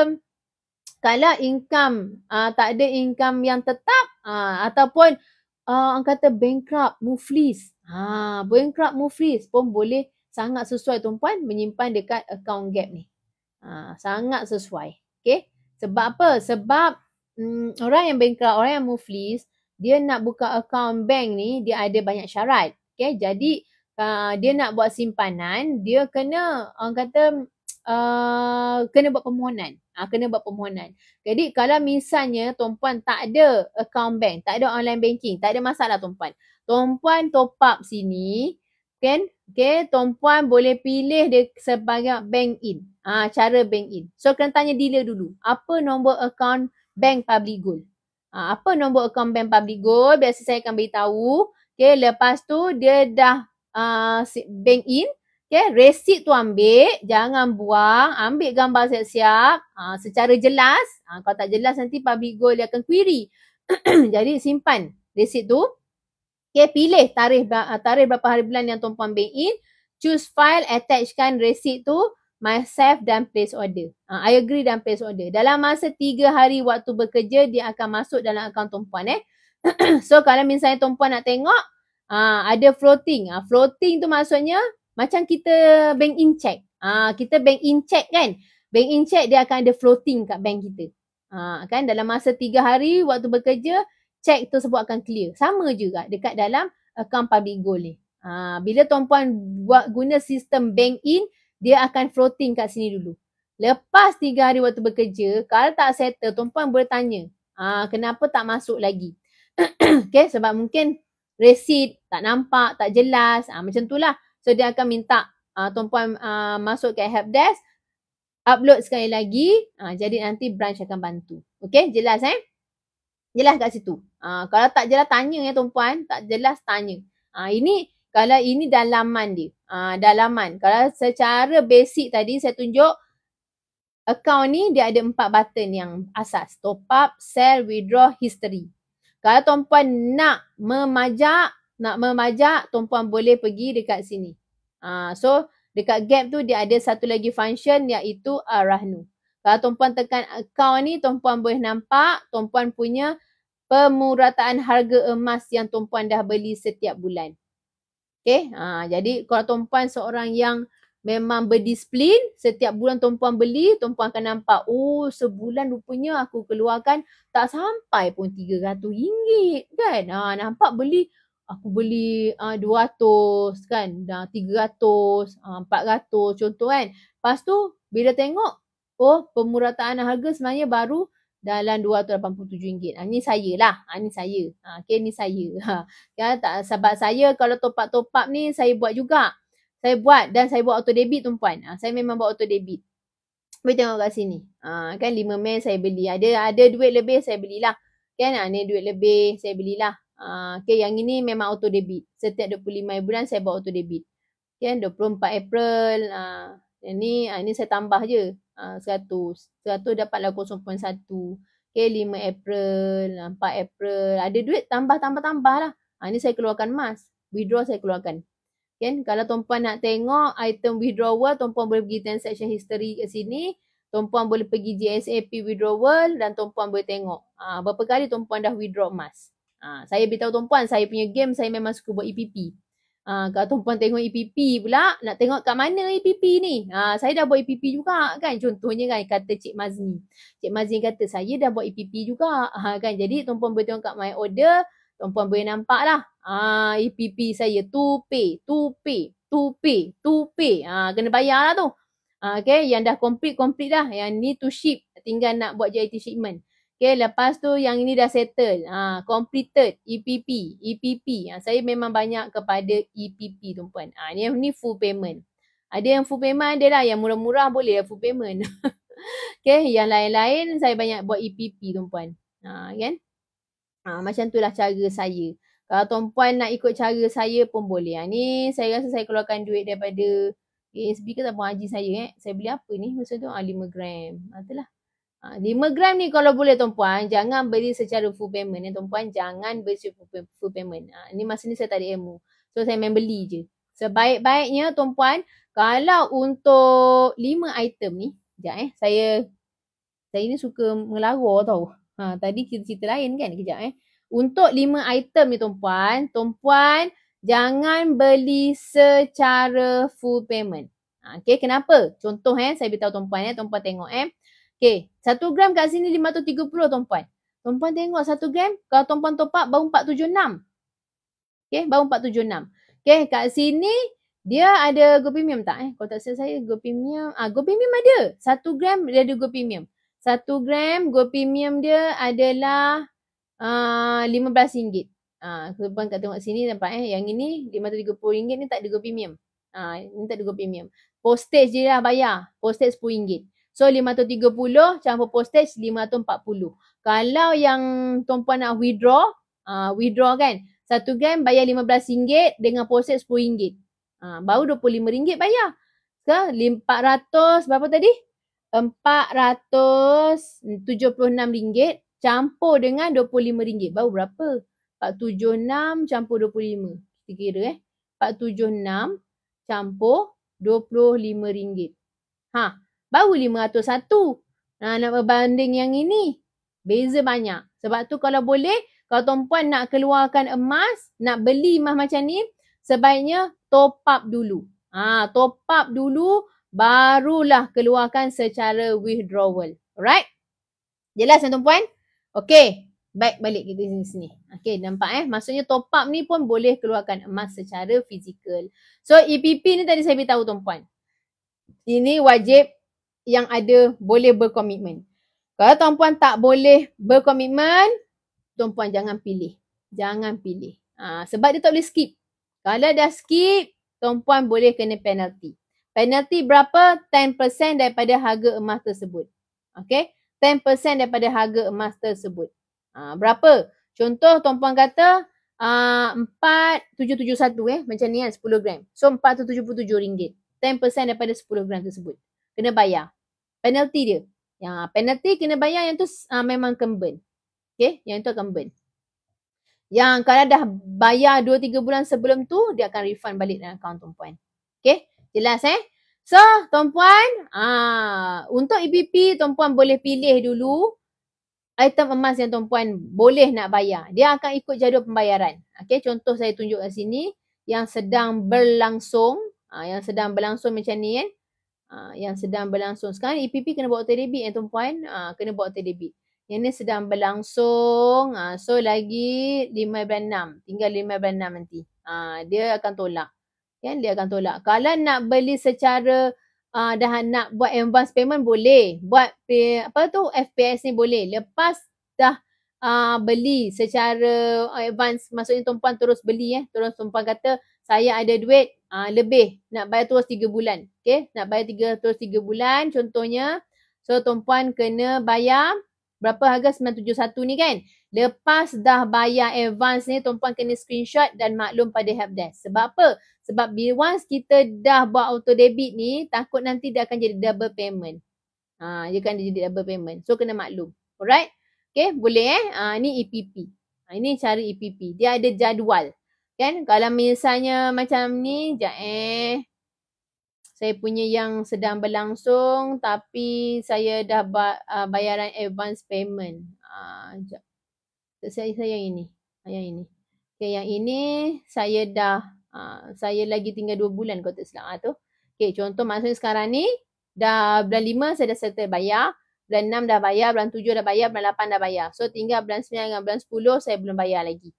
kalau income tak ada income yang tetap ataupun orang kata bankrupt, muflis. Bankrupt, muflis pun boleh sangat sesuai tuan-puan menyimpan dekat account Gap ni. Sangat sesuai. Okay. Sebab apa? Sebab orang yang bankrupt, orang yang muflis, dia nak buka account bank ni, dia ada banyak syarat. Okay. Jadi, dia nak buat simpanan, dia kena, orang kata, kena buat permohonan. Jadi kalau misalnya tuan-puan tak ada account bank, tak ada online banking, tak ada masalah tuan-puan. Tuan-puan top up sini, tuan-puan boleh pilih dia sebagai bank in. Cara bank in. So kena tanya dealer dulu. Apa nombor account bank Public Gold? Apa nombor account bank Public Gold? Biasa saya akan beritahu. Lepas tu dia dah bank in. Resit tu ambil, jangan buang, ambil gambar siap-siap secara jelas. Kalau tak jelas nanti Public Gold dia akan query. Jadi simpan resit tu. Pilih tarikh berapa hari bulan yang tuan-puan bank in. Choose file, attachkan resit tu, myself dan place order. I agree dan place order. Dalam masa 3 hari waktu bekerja, dia akan masuk dalam akaun tuan-puan So kalau misalnya tuan-puan nak tengok, ada floating. Floating tu maksudnya macam kita bank in check. Kita bank in check kan. Bank in check dia akan ada floating kat bank kita. Kan dalam masa 3 hari waktu bekerja, check tersebut akan clear. Sama juga dekat dalam akaun Public Gold ni. Bila tuan-puan guna sistem bank in, dia akan floating kat sini dulu. Lepas 3 hari waktu bekerja, kalau tak settle, tuan-puan boleh tanya. Kenapa tak masuk lagi? Sebab mungkin resit tak nampak, tak jelas. Macam tu lah. So, dia akan minta tuan-puan masuk ke helpdesk, upload sekali lagi, jadi nanti branch akan bantu. Okay, jelas Jelas kat situ. Kalau tak jelas, tanya tuan-puan. Tak jelas, tanya. Ini, kalau ini dalaman dia. dalaman. Kalau secara basic tadi saya tunjuk account ni dia ada 4 button yang asas. Top up, sell, withdraw, history. Kalau tuan-puan nak memajak, tuan-puan boleh pergi dekat sini. So dekat gap tu dia ada satu lagi function iaitu Rahnu. Kalau tuan-puan tekan account ni, tuan-puan boleh nampak tuan-puan punya pemurataan harga emas yang tuan-puan dah beli setiap bulan. Okay, jadi kalau tuan-puan seorang yang memang berdisiplin, setiap bulan tuan-puan beli, tuan-puan akan nampak, oh sebulan rupanya aku keluarkan tak sampai pun RM300 kan. Nampak aku beli 200 kan, 300, 400 contoh kan. Lepas tu bila tengok, oh pemurataan harga sebenarnya baru dalam RM287. Ni saya lah. Ni saya. Okay, ni saya. Sebab saya kalau top up ni saya buat juga. Saya buat dan saya buat auto debit tuan-puan. Saya memang buat auto debit. Boleh tengok kat sini. Kan 5 Mei saya beli. Ada duit lebih saya belilah. Kan ni duit lebih saya belilah. Okay, yang ini memang auto debit. Setiap 25 bulan saya buat auto debit. Kan 24 April. Ini saya tambah je. 100 dapatlah 0.1. Okay, 5 April, 4 April. Ada duit tambah lah. Ni saya keluarkan emas. Withdraw saya keluarkan. Kan, kalau tuan-puan nak tengok item withdrawal, tuan-puan boleh pergi transaction history kat sini. Tuan-puan boleh pergi GSAP withdrawal dan tuan-puan boleh tengok berapa kali tuan-puan dah withdraw emas. Saya beritahu tuan-puan, saya punya game saya memang suka buat EPP. Kalau tuan-puan tengok EPP pula, nak tengok kat mana EPP ni? Saya dah buat EPP juga kan. Contohnya kan kata Cik Mazni. Cik Mazni kata saya dah buat EPP juga. Kan, jadi tuan-puan boleh tengok kat my order. Tuan-puan boleh nampak lah. EPP saya to pay. Kena bayar lah tu. Okay, yang dah complete dah. Yang ni to ship. Tinggal nak buat JIT shipment. Okay, lepas tu yang ini dah settle. Completed, EPP. Saya memang banyak kepada EPP tuan-puan. Ni full payment. Ada yang full payment ada lah. Yang murah-murah boleh full payment. Okay, yang lain-lain saya banyak buat EPP tuan-puan. Kan? Macam tu lah cara saya. Kalau tuan-puan nak ikut cara saya pun boleh. Ni saya rasa saya keluarkan duit daripada ASB ke tabung haji saya. Saya beli apa ni? Masa tu 5 gram. Itulah. 5 gram ni kalau boleh tuan-puan, jangan beli secara full payment. Tuan-puan jangan beli secara full payment. Ni masa ni saya tak ada ilmu. So saya main beli je. Sebaik-baiknya tuan-puan, kalau untuk 5 item ni, sekejap saya ni suka melarur tau. Tadi cerita lain kan, kejap Untuk 5 item ni tuan-puan jangan beli secara full payment. Okay, kenapa? Contoh saya beritahu tuan-puan tuan-puan tengok Okay, 1 gram kat sini 530 tuan-puan. Tuan-puan tengok 1 gram, kalau tuan-puan top up baru 476. Okay, baru 476. Okay, kat sini dia ada Go Premium tak? Kalau tak silap saya Go Premium. Go Premium ada. 1 gram dia ada Go Premium. 1 gram Go Premium dia adalah RM15. Tuan-puan kat tengok sini nampak yang ini RM530 ni tak ada Go Premium. Ni tak ada Go Premium. Postage je lah bayar. Postage RM10. So 530 campur postage 540. Kalau yang tuan-puan nak withdraw kan 1 gram bayar RM15 dengan postage RM10. Baru RM25 bayar. So 400 berapa tadi? RM476 campur dengan RM25. Baru berapa? 476 campur 25. Kita kira 476 campur RM25. Baru 501. Nak berbanding yang ini. Beza banyak. Sebab tu kalau boleh, kalau tuan-puan nak keluarkan emas, nak beli emas macam ni, sebaiknya top up dulu. Top up dulu, barulah keluarkan secara withdrawal. Alright? Jelas tuan-puan? Okay. Baik, balik kita sini. Okay, nampak maksudnya top up ni pun boleh keluarkan emas secara fizikal. So, EPP ni tadi saya beritahu tuan-puan. Ini wajib yang ada boleh berkomitmen. Kalau tuan-puan tak boleh berkomitmen, tuan-puan jangan pilih. Jangan pilih. Sebab dia tak boleh skip. Kalau dah skip, tuan-puan boleh kena penalty. Penalty berapa? 10% daripada harga emas tersebut. Okay? 10% daripada harga emas tersebut. Berapa? Contoh tuan-puan kata 4,771 macam ni kan 10 gram. So RM477. 10% daripada 10 gram tersebut. Kena bayar. Penalty dia. Yang penalty kena bayar yang tu memang akan burn. Okay, yang tu akan burn. Yang kalau dah bayar 2-3 bulan sebelum tu, dia akan refund balik dalam akaun tuan-puan. Okay, jelas So, tuan-puan, untuk EPP, tuan-puan boleh pilih dulu item emas yang tuan-puan boleh nak bayar. Dia akan ikut jadual pembayaran. Okay, contoh saya tunjuk kat sini, yang sedang berlangsung, yang sedang berlangsung macam ni kan. Yang sedang berlangsung. Sekarang EPP kena buat auto debit tuan-puan. Kena buat auto debit. Yang ni sedang berlangsung. So lagi 5/6. Tinggal 5/6 nanti. Dia akan tolak. Kan? Dia akan tolak. Kalau nak beli secara dah nak buat advance payment boleh. Buat FPS ni boleh. Lepas dah beli secara advance, maksudnya tuan-puan terus beli terus tuan-puan kata saya ada duit lebih nak bayar terus 3 bulan. Okay, nak bayar terus 3 bulan contohnya. So tuan-puan kena bayar berapa harga 971 ni kan. Lepas dah bayar advance ni tuan-puan kena screenshot dan maklum pada helpdesk. Sebab apa? Sebab once kita dah buat auto debit ni takut nanti dia akan jadi double payment. Dia akan jadi double payment. So kena maklum. Alright? Okay, boleh ni EPP. Ini cara EPP. Dia ada jadual. Kan? Kalau misalnya macam ni, saya punya yang sedang berlangsung tapi saya dah bayaran advance payment. Saya yang ini. Yang ini. Okay, yang ini saya dah, saya lagi tinggal 2 bulan kalau tak silap tu. Okay, contoh maksudnya sekarang ni, dah bulan 5 saya dah settle bayar. Bulan 6 dah bayar, bulan 7 dah bayar, bulan 8 dah bayar. So tinggal bulan 9 dengan bulan 10 saya belum bayar lagi.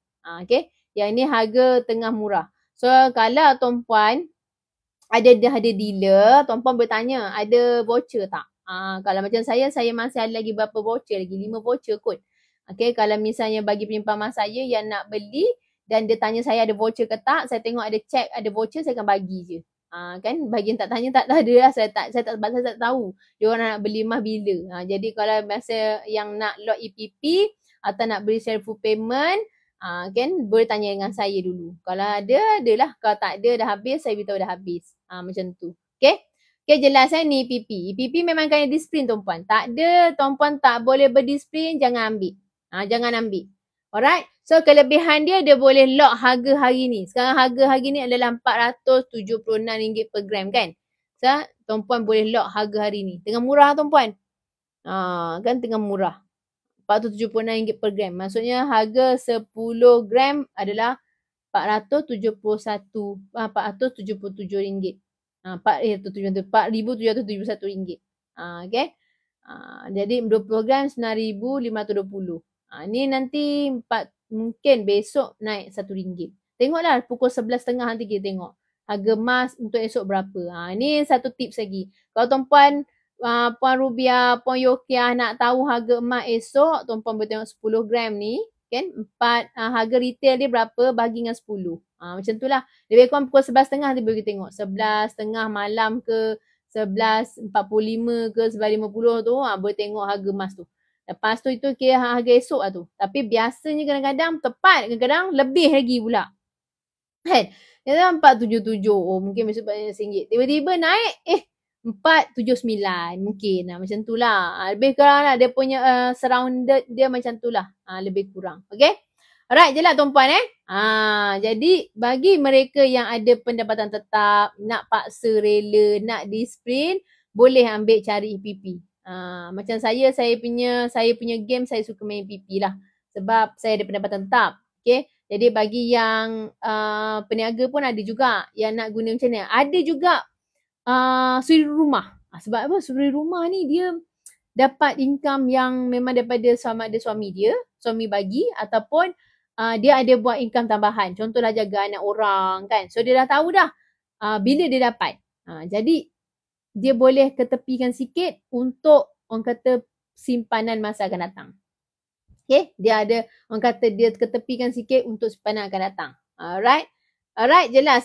Okay. Yang ini harga tengah murah. So kalau tuan-puan ada dealer, tuan-puan bertanya ada voucher tak? Kalau macam saya masih ada lagi berapa voucher lagi? 5 voucher kot. Okay, kalau misalnya bagi penyimpan emas saya yang nak beli dan dia tanya saya ada voucher ke tak, saya tengok ada check ada voucher, saya akan bagi je. Kan bagi yang tak tanya tak ada lah, saya tak tahu dia orang nak beli emas bila. Jadi kalau masa yang nak lock EPP atau nak beli secara full payment, kan boleh tanya dengan saya dulu. Kalau ada, adalah. Kalau tak ada, dah habis, saya beritahu dah habis. Macam tu. Okay? Okay, jelas ni EPP. EPP memang kena disiplin tuan-puan. Tak ada, tuan-puan tak boleh berdisiplin, jangan ambil. Jangan ambil. Alright? So, kelebihan dia boleh lock harga hari ni. Sekarang harga hari ni adalah RM476 per gram kan? So, tuan-puan boleh lock harga hari ni. Tengah murah tuan-puan. Kan tengah murah. RM476 per gram. Maksudnya harga 10 gram adalah RM477. RM4,771. Okay. Jadi 20 gram RM9,520. Ni nanti mungkin besok naik RM1. Tengoklah pukul 11.30 nanti kita tengok. Harga emas untuk esok berapa. Ni satu tips lagi. Kalau tuan-puan Puan Rubiah, Puan Yokiah nak tahu harga emas esok, tuan-puan boleh tengok 10 gram ni. Kan? Harga retail dia berapa bagi dengan 10. Macam tu lah. Lebih kurang pukul 11.30 nanti boleh tengok. 11.30 malam ke 11.45 ke 11.50 tu, boleh tengok harga emas tu. Lepas tu itu kira harga esok lah tu. Tapi biasanya kadang-kadang tepat, kadang-kadang lebih lagi pula. Kan? Kadang 477. Mungkin besok RM4. Tiba-tiba naik, 479 mungkin macam tu lah. Lebih kurang lah dia punya surrounded dia macam tu lah. Lebih kurang. Okay? Alright je lah tuan-puan jadi bagi mereka yang ada pendapatan tetap, nak paksa rela, nak disiplin, boleh ambil cari EPP. Macam saya punya game saya suka main EPP lah. Sebab saya ada pendapatan tetap. Okay? Jadi bagi yang peniaga pun ada juga yang nak guna macam ni. Ada juga suri rumah. Sebab apa? Suri rumah ni dia dapat income yang memang daripada suami dia, suami bagi, ataupun dia ada buat income tambahan. Contohlah jaga anak orang kan. So dia dah tahu dah bila dia dapat. Jadi dia boleh ketepikan sikit untuk orang kata simpanan masa akan datang. Okay, dia ada orang kata dia ketepikan sikit untuk simpanan akan datang. Alright, jelas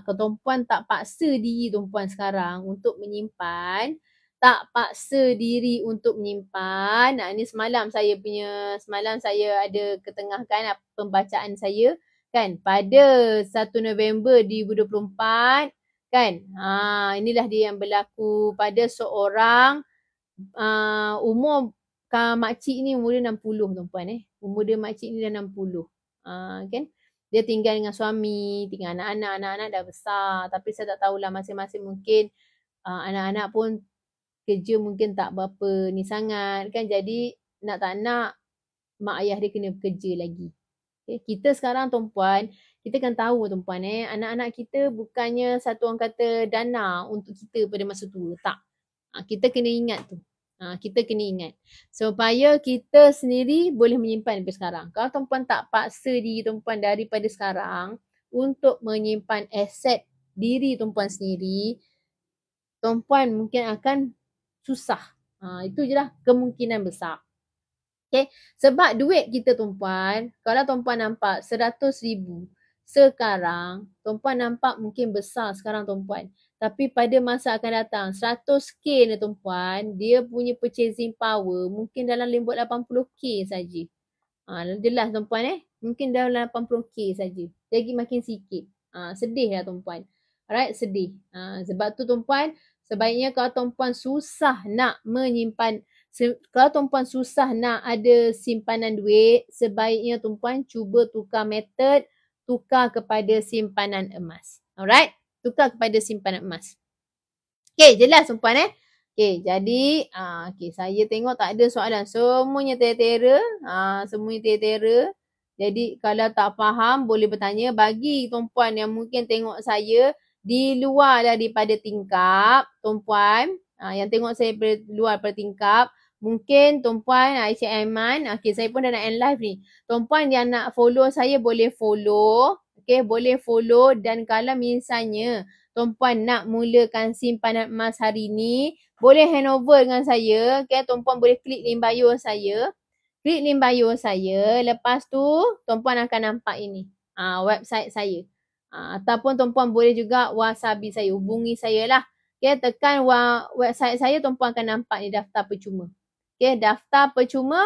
kalau tuan-puan tak paksa diri tuan-puan sekarang untuk menyimpan, tak paksa diri untuk menyimpan. Ini semalam saya ada ketengahkan pembacaan saya kan pada 1 November 2024 kan. Inilah dia yang berlaku pada seorang umur makcik ni umur dia 60 tuan-puan Umur dia makcik ni dah 60. Kan? Dia tinggal dengan suami, tinggal anak-anak dah besar. Tapi saya tak tahulah masing-masing mungkin anak-anak pun kerja mungkin tak berapa ni sangat kan. Jadi nak tak nak mak ayah dia kena bekerja lagi. Okay? Kita sekarang tuan-puan, kita kan tahu tuan-puan anak-anak kita bukannya satu orang kata dana untuk kita pada masa tua. Tak. Kita kena ingat tu. Kita kena ingat. Supaya kita sendiri boleh menyimpan daripada sekarang. Kalau tuan-puan tak paksa diri tuan-puan daripada sekarang untuk menyimpan aset diri tuan-puan sendiri, tuan-puan mungkin akan susah. Itu je lah kemungkinan besar. Okay. Sebab duit kita tuan-puan, kalau tuan-puan nampak 100,000 sekarang, tuan-puan nampak mungkin besar sekarang tuan-puan. Tapi pada masa akan datang, 100k ni tuan-puan, dia punya purchasing power mungkin dalam lembut 80k saja. Jelas tuan-puan mungkin dalam 80k saja. Jadi makin sikit. Sedih lah tuan-puan. Alright, sedih. Sebab tu tuan-puan, sebaiknya kalau tuan-puan susah nak menyimpan, kalau tuan-puan susah nak ada simpanan duit, sebaiknya tuan-puan cuba tukar metod, tukar kepada simpanan emas. Alright? Tukar kepada simpanan emas. Okay, jelas tuan-puan Okay, jadi saya tengok tak ada soalan. Semuanya tera-tera. Semuanya tera-tera. Jadi kalau tak faham boleh bertanya. Bagi tuan-puan yang mungkin tengok saya di luar daripada tingkap, tuan-puan yang tengok saya luar daripada tingkap, mungkin tuan-puan Aisyah Aiman, saya pun dah nak end live ni. Tuan-puan yang nak follow saya boleh follow. Okay, boleh follow. Dan kalau misalnya tuan-puan nak mulakan simpanan emas hari ni, boleh handover dengan saya. Okay, tuan-puan boleh klik link bio saya. Klik link bio saya. Lepas tu, tuan-puan akan nampak ini. Website saya. Ataupun tuan-puan boleh juga WhatsApp saya. Hubungi saya lah. Okay, tekan website saya, tuan-puan akan nampak ni daftar percuma. Okay, daftar percuma.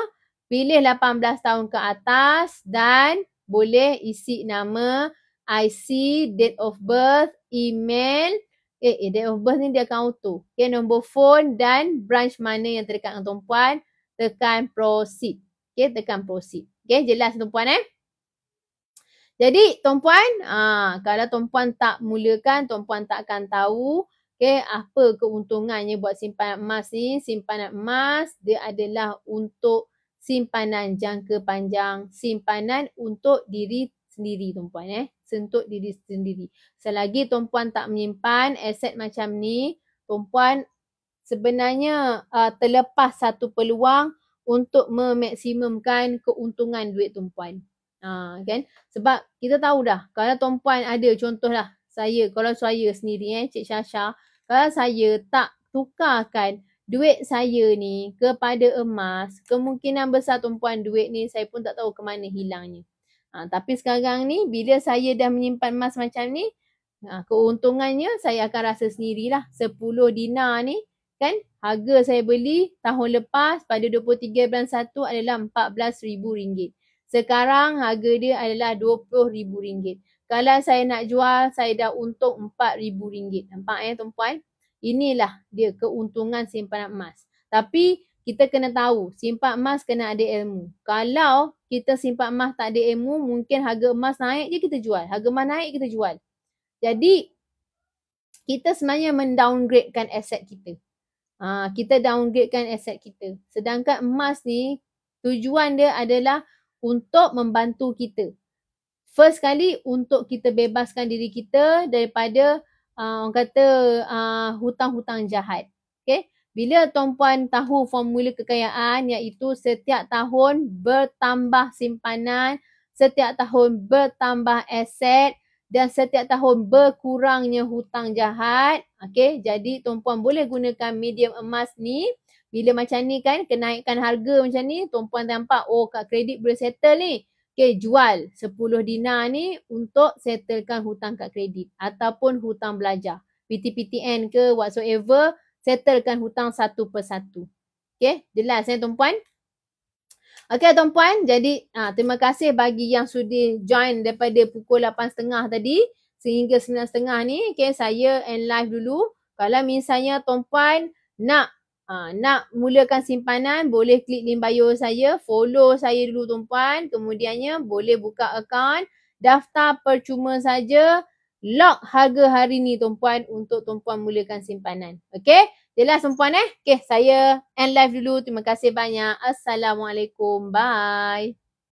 Pilih 18 tahun ke atas dan boleh isi nama, IC, date of birth, email. Date of birth ni dia akan auto. Okay, nombor phone dan branch mana yang terdekat dengan tuan-puan. Tekan proceed. Okay, tekan proceed. Okay, jelas tuan-puan Jadi tuan-puan, kalau tuan-puan tak mulakan, tuan-puan tak akan tahu apa keuntungannya buat simpanan emas ni. Simpanan emas dia adalah untuk simpanan jangka panjang, simpanan untuk diri sendiri tuan-puan Untuk diri sendiri. Selagi tuan-puan tak menyimpan aset macam ni, tuan-puan sebenarnya terlepas satu peluang untuk memaksimumkan keuntungan duit tuan-puan. Kan? Sebab kita tahu dah, kalau tuan-puan ada contohlah kalau saya sendiri Cik Syasha, kalau saya tak tukarkan duit saya ni kepada emas, kemungkinan besar tuan-puan duit ni saya pun tak tahu ke mana hilangnya. Tapi sekarang ni bila saya dah menyimpan emas macam ni, keuntungannya saya akan rasa sendirilah. 10 dinar ni kan, harga saya beli tahun lepas pada 23 bulan 1 adalah RM14,000. Sekarang harga dia adalah RM20,000. Kalau saya nak jual, saya dah untung RM4,000. Nampak tuan-puan? Inilah dia keuntungan simpanan emas. Tapi kita kena tahu, simpan emas kena ada ilmu. Kalau kita simpan emas tak ada ilmu, mungkin harga emas naik je kita jual. Harga emas naik kita jual. Jadi, kita sebenarnya mendowngradekan aset kita. Kita downgradekan aset kita. Sedangkan emas ni, tujuan dia adalah untuk membantu kita. First kali, untuk kita bebaskan diri kita daripada orang kata hutang-hutang jahat. Okay? Bila tuan-puan tahu formula kekayaan, iaitu setiap tahun bertambah simpanan, setiap tahun bertambah aset dan setiap tahun berkurangnya hutang jahat. Okay? Jadi tuan-puan boleh gunakan medium emas ni. Bila macam ni kan, kenaikan harga macam ni, tuan-puan nampak, kad kredit boleh settle ni. Okay, jual 10 dinar ni untuk settlekan hutang kad kredit ataupun hutang belajar. PTPTN ke whatsoever, settlekan hutang satu persatu. Okay, jelas tuan-puan? Okay tuan-puan, jadi terima kasih bagi yang sudi join daripada pukul 8.30 tadi sehingga 9.30 ni. Okay, saya end live dulu. Kalau misalnya tuan-puan nak mulakan simpanan, boleh klik link bio saya, follow saya dulu tuan-puan. Kemudiannya boleh buka akaun, daftar percuma saja, lock harga hari ni tuan-puan untuk tuan-puan mulakan simpanan. Okay? Jelas tuan-puan Okay, saya end live dulu. Terima kasih banyak. Assalamualaikum. Bye.